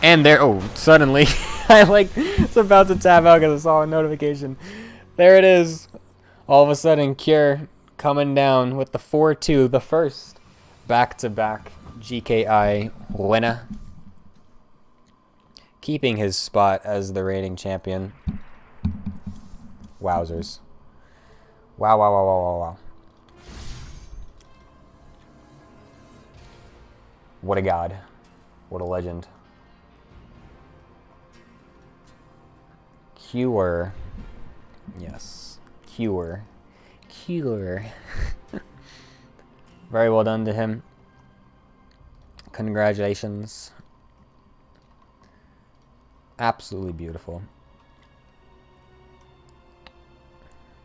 And there, oh, suddenly, I was about to tap out because I saw a notification. There it is. All of a sudden, Cure coming down with the 4-2, the first back-to-back GKI winner. Keeping his spot as the reigning champion. Wowzers. Wow, wow, wow, wow, wow, wow. What a god. What a legend. Cure. Yes. Cure. Cure. Very well done to him. Congratulations. Absolutely beautiful.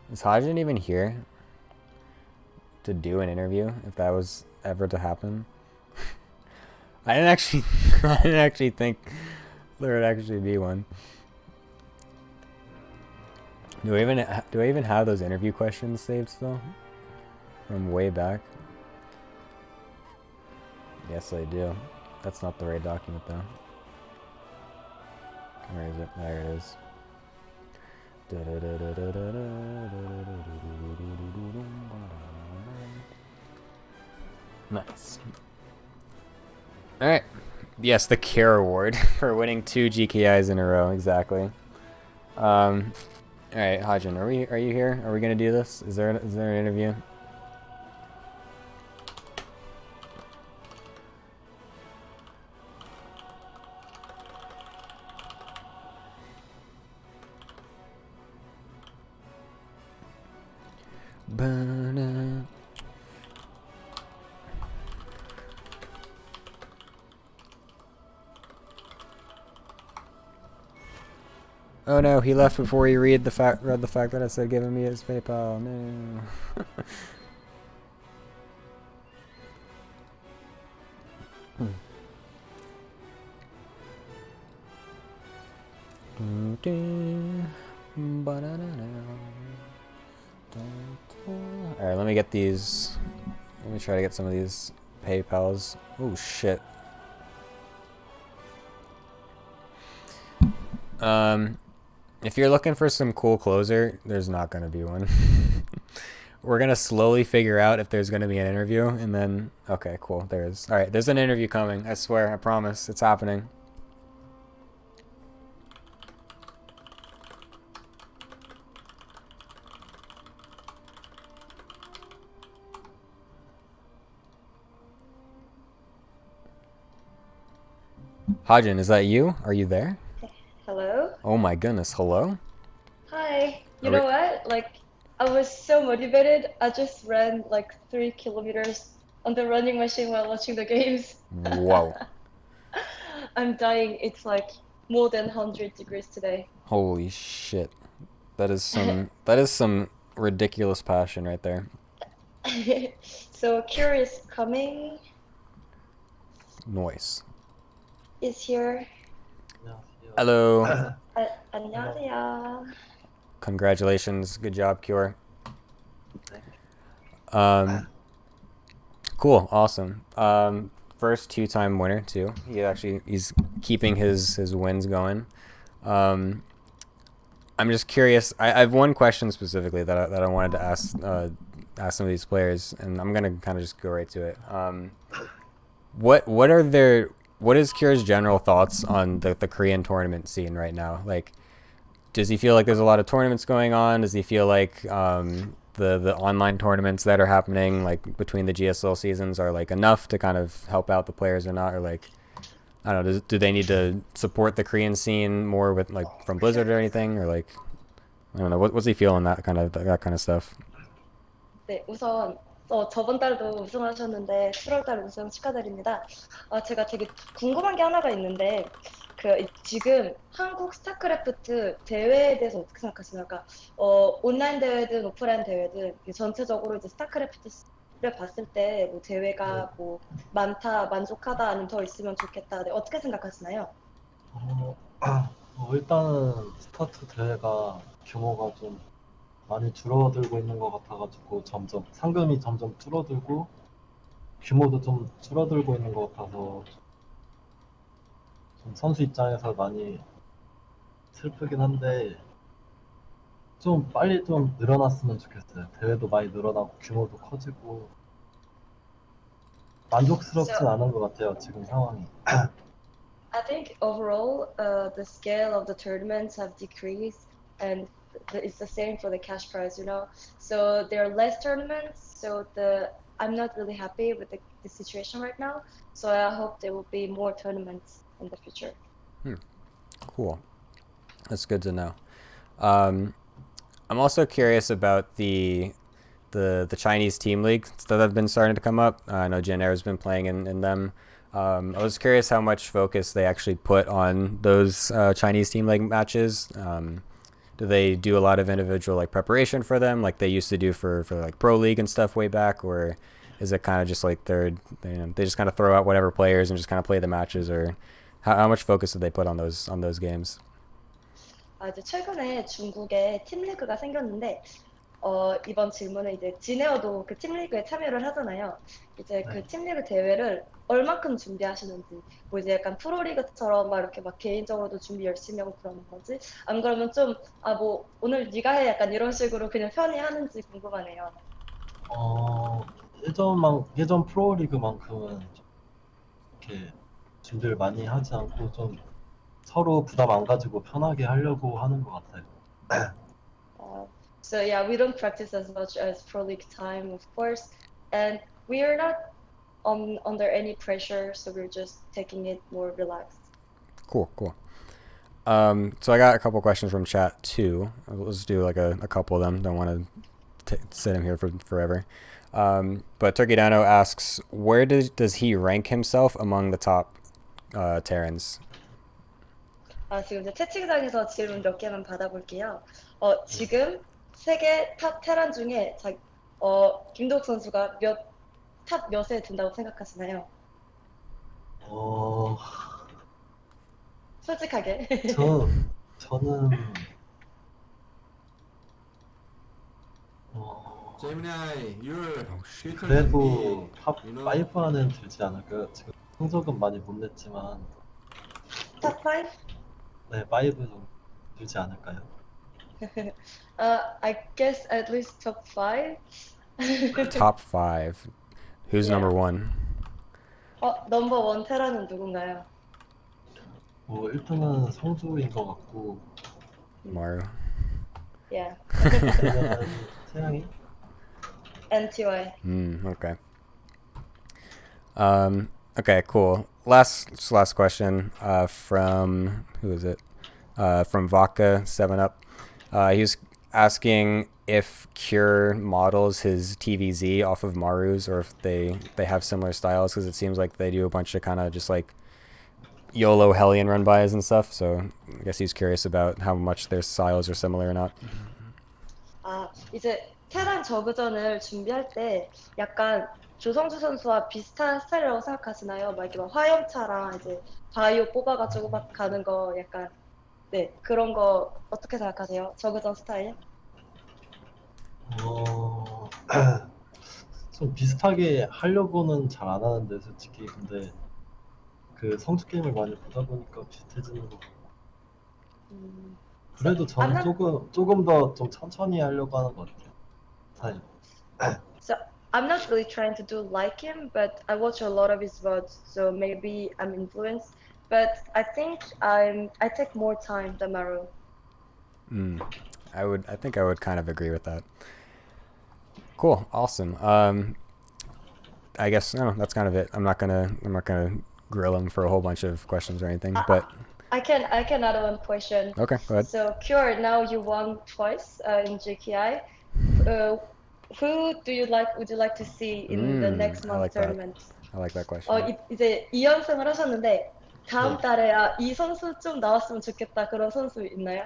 Is Hajin even here to do an interview if that was ever to happen? I didn't actually think there would actually be one. Do I even have those interview questions saved still? From way back? Yes, I do. That's not the right document though. Where is it? There it is. Nice. Alright. Yes, the Care Award for winning 2 GKIs in a row, exactly. Alright, Hajin, are you here? Are we gonna do this? Is there an interview? Oh no, he left before he read the fact that I said giving me his PayPal. No. Alright, let me get these. Let me try to get some of these PayPals. Oh shit. If you're looking for some cool closer, there's not gonna be one. We're gonna slowly figure out if there's gonna be an interview, and then okay, cool, there is. All right, there's an interview coming. I swear, I promise, it's happening. Hajin, is that you? Are you there? Hello? Oh my goodness, hello? Hi. You know what? Like, I was so motivated. I just ran like 3 kilometers on the running machine while watching the games. Whoa. I'm dying. It's like more than 100 degrees today. Holy shit. That is some ridiculous passion right there. So, Curious coming Noise. is here. Hello. 안녕하세요. Congratulations. Good job, Cure. Cool. Awesome. First 2-time winner too. He's keeping his wins going. I'm just curious. I have one question specifically that I wanted to ask some of these players, and I'm gonna kind of just go right to it. What are their what is Kira's general thoughts on the Korean tournament scene right now? Like, does he feel like there's a lot of tournaments going on? Does he feel like the online tournaments that are happening like between the GSL seasons are like enough to kind of help out the players or not? Or like I don't know, do they need to support the Korean scene more with like from Blizzard or anything? Or like I don't know, what's he feeling that kind of stuff? 네, 우선 저번 달도 우승하셨는데 7월 달 우승 축하드립니다. 제가 되게 궁금한 게 하나가 있는데 지금 한국 스타크래프트 대회에 대해서 어떻게 생각하시나요? 그러니까 온라인 대회든 오프라인 대회든 전체적으로 이제 스타크래프트를 봤을 때 뭐 네. 대회가 뭐 많다, 만족하다, 아니면 더 있으면 좋겠다. 네, 어떻게 생각하시나요? 어, 일단은 스타트 대회가 규모가 좀 많이 줄어들고 있는 것 같아가지고 점점 상금이 점점 줄어들고 규모도 좀 줄어들고 있는 것 같아서 좀 선수 입장에서 많이 슬프긴 한데 좀 빨리 좀 늘어났으면 좋겠어요. 대회도 많이 늘어나고 규모도 커지고 So 만족스럽진 않은 것 같아요. 지금 상황이. I think overall, the scale of the tournaments have decreased, and it's the same for the cash prize, you know. So there are less tournaments, so the I'm not really happy with the situation right now. So I hope there will be more tournaments in the future. Cool. That's good to know. Um, I'm also curious about the Chinese team leagues that have been starting to come up. I know Jen Air's been playing in them. I was curious how much focus they actually put on those Chinese team league matches. Do they do a lot of individual like preparation for them, like they used to do for like pro league and stuff way back, or is it kind of just like they just kind of throw out whatever players and just kind of play the matches, or how much focus did they put on those games? 이제 최근에 중국에 팀리그가 생겼는데, 이번 질문에 이제 지네어도 그 팀리그에 참여를 하잖아요. 이제 네. 그 팀리그 대회를 얼만큼 준비하시는지, 뭐 이제 약간 프로리그처럼 막 이렇게 막 개인적으로도 준비 열심히 하고 그러는 건지, 안 그러면 좀, 뭐, 오늘 네가 해 약간 이런 식으로 그냥 편히 하는지 궁금하네요. 어, 예전 프로리그만큼은 좀 이렇게 준비를 많이 하지 않고 좀 서로 부담 안 가지고 편하게 하려고 하는 것 같아요. Uh, so yeah, we don't practice as much as Pro League time, of course, and we are not under any pressure, so we're just taking it more relaxed. Cool, cool. So I got a couple questions from chat too. Let's do like a couple of them. Don't want to sit him here for forever. But Turkey Dino asks, where does he rank himself among the top Terrans? 지금 이제 채팅장에서 질문 몇 개만 받아볼게요. 지금 세계 탑 테란 중에 김도욱 선수가 탑 몇에 든다고 생각하시나요? 어, 솔직하게. 저, 저는, 어, Gemini, your Oh shit. future 그래도 can be, 탑 you know, 5 안에는 들지 않을까요? 지금 성적은 많이 못 냈지만, 탑 5? 네, 5 정도 들지 않을까요? I guess at least top 5? Top five. Who's number Yeah. one? 넘버 원 테란은 누군가요? 뭐, 1등은 성주인 것 같고, Maru. Yeah. 2등은 태양이? NTY. Okay. Okay, cool. Last question. From who is it? From Vodka 7 Up. He was asking if Cure models his TVZ off of Maru's, or if they have similar styles, because it seems like they do a bunch of kind of just like YOLO Hellion run bys and stuff. So I guess he's curious about how much their styles are similar or not. 이제 테란 저그전을 준비할 때 약간 조성주 선수와 비슷한 스타일이라고 생각하시나요? 막 이렇게 막 화염차랑 이제 바이오 뽑아가지고 막 가는 거 약간 네 그런 거 어떻게 생각하세요? 저그전 스타일? 어, 좀 비슷하게 하려고는 잘 안 하는데, 솔직히. 근데 그 성주 게임을 많이 보다 보니까 비슷해지는 것 같고. 음, 그래도 I'm 저는 not 조금 더 좀 천천히 하려고 하는 것 같아요. 사실. so I'm not really trying to do like him, but I watch a lot of his VODs, so maybe I'm influenced. But I think I take more time than Maru. I think I would kind of agree with that. Cool, awesome. I guess no, that's kind of it. I'm not gonna grill him for a whole bunch of questions or anything, but I can add one question. okay, go ahead. So Cure, now you won twice in JKI. Uh, who would you like to see in the next I month like that. tournament? I like that question. 이제 2연승을 하셨는데 다음 네. 달에 이 선수 좀 나왔으면 좋겠다 그런 선수 있나요?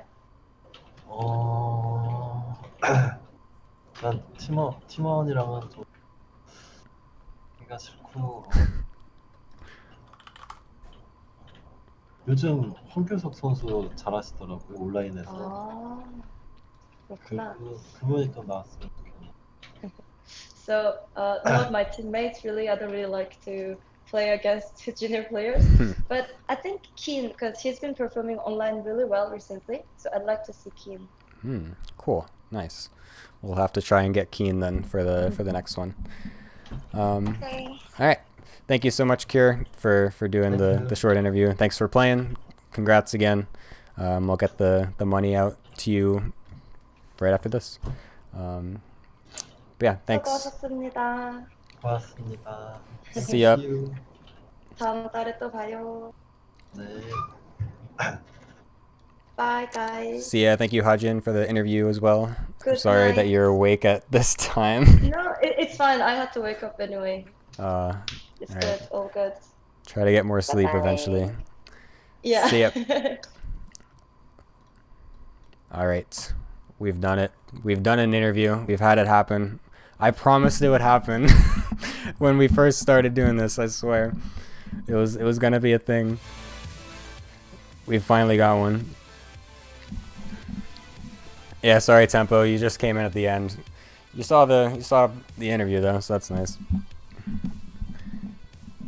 난 팀원이랑은 좀 하기가 싫고 요즘 황교석 선수 잘하시더라고요 온라인에서. 그렇구나. 그분이 좀 나왔으면 좋겠네요. So not my teammates really. I don't really like to play against junior players, but I think Keen because he's been performing online really well recently. So I'd like to see Keen. Cool, nice. We'll have to try and get Keen then for the next one. Okay. All right. Thank you so much, Kier, for doing the short interview. Thanks for playing. Congrats again. I'll get the money out to you right after this. But yeah, thanks. 수고하셨습니다. 고맙습니다. See ya. 다음 달에 또 봐요. 네. Bye, guys. See ya. Thank you, Hajin, for the interview as well. I'm Good sorry that night. you're awake at this time. No, it's fine. I had to wake up anyway. It's All good. right. All good. Try to get more sleep Bye-bye. eventually. Yeah. See ya. All right. We've done it. We've done an interview. We've had it happen. I promised it would happen when we first started doing this, I swear. It was gonna be a thing. We finally got one. Yeah, sorry Tempo, you just came in at the end. You saw the interview though, so that's nice.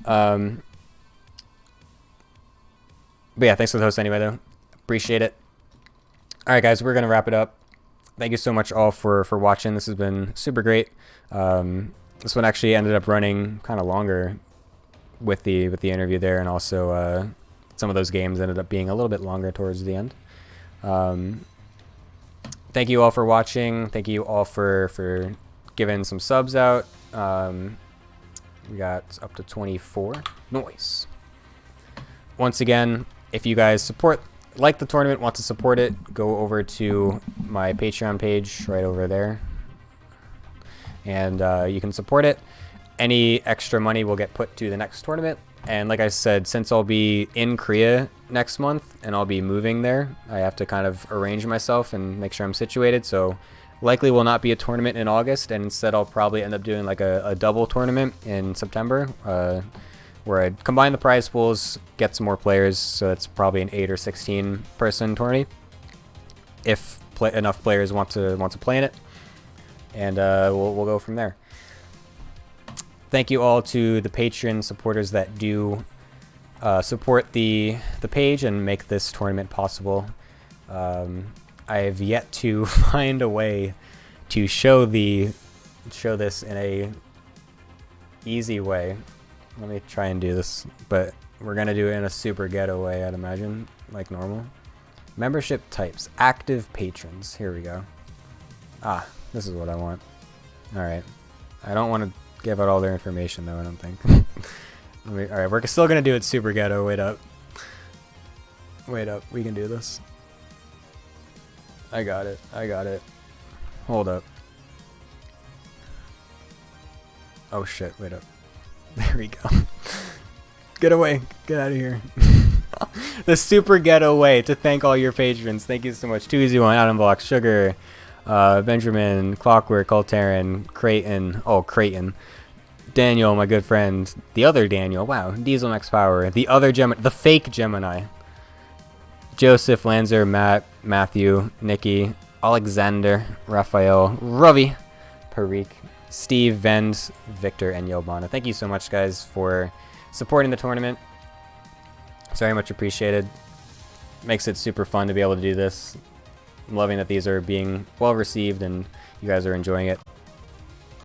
But yeah, thanks for the host anyway though. Appreciate it. Alright guys, we're gonna wrap it up. Thank you so much all for watching. This has been super great. This one actually ended up running kind of longer with the interview there, and also some of those games ended up being a little bit longer towards the end. Thank you all for watching. Thank you all for giving some subs out. We got up to 24. Nice. Once again, if you guys like the tournament, want to support it, go over to my Patreon page right over there, and you can support it. Any extra money will get put to the next tournament. And like I said, since I'll be in Korea next month and I'll be moving there, I have to kind of arrange myself and make sure I'm situated. So likely will not be a tournament in August, and instead I'll probably end up doing like a double tournament in September, where I'd combine the prize pools, get some more players. So it's probably an 8 or 16 person tourney if enough players want to play in it, and we'll go from there. Thank you all to the Patreon supporters that do support the page and make this tournament possible. I've yet to find a way to show this in a easy way. Let me try and do this, but we're gonna do it in a super ghetto way, I'd imagine, like normal. Membership types, active patrons. Here we go. This is what I want. All right, I don't want to give out all their information though, I don't think. Alright, we're still gonna do it super ghetto. Wait up, we can do this. I got it. Hold up. Oh shit, wait up. There we go. Get away, get out of here. The super ghetto way to thank all your patrons. Thank you so much. 2Z1, Adam Block, Sugar, Benjamin, Clockwork, Alteran, Creighton, Daniel, my good friend, the other Daniel, wow, Diesel Max Power, the other Gemini, the fake Gemini, Joseph, Lanzer, Matt, Matthew, Nikki, Alexander, Raphael, Ravi, Parik, Steve, Vend, Victor, and Yobana. Thank you so much, guys, for supporting the tournament. It's very much appreciated. Makes it super fun to be able to do this. I'm loving that these are being well received and you guys are enjoying it.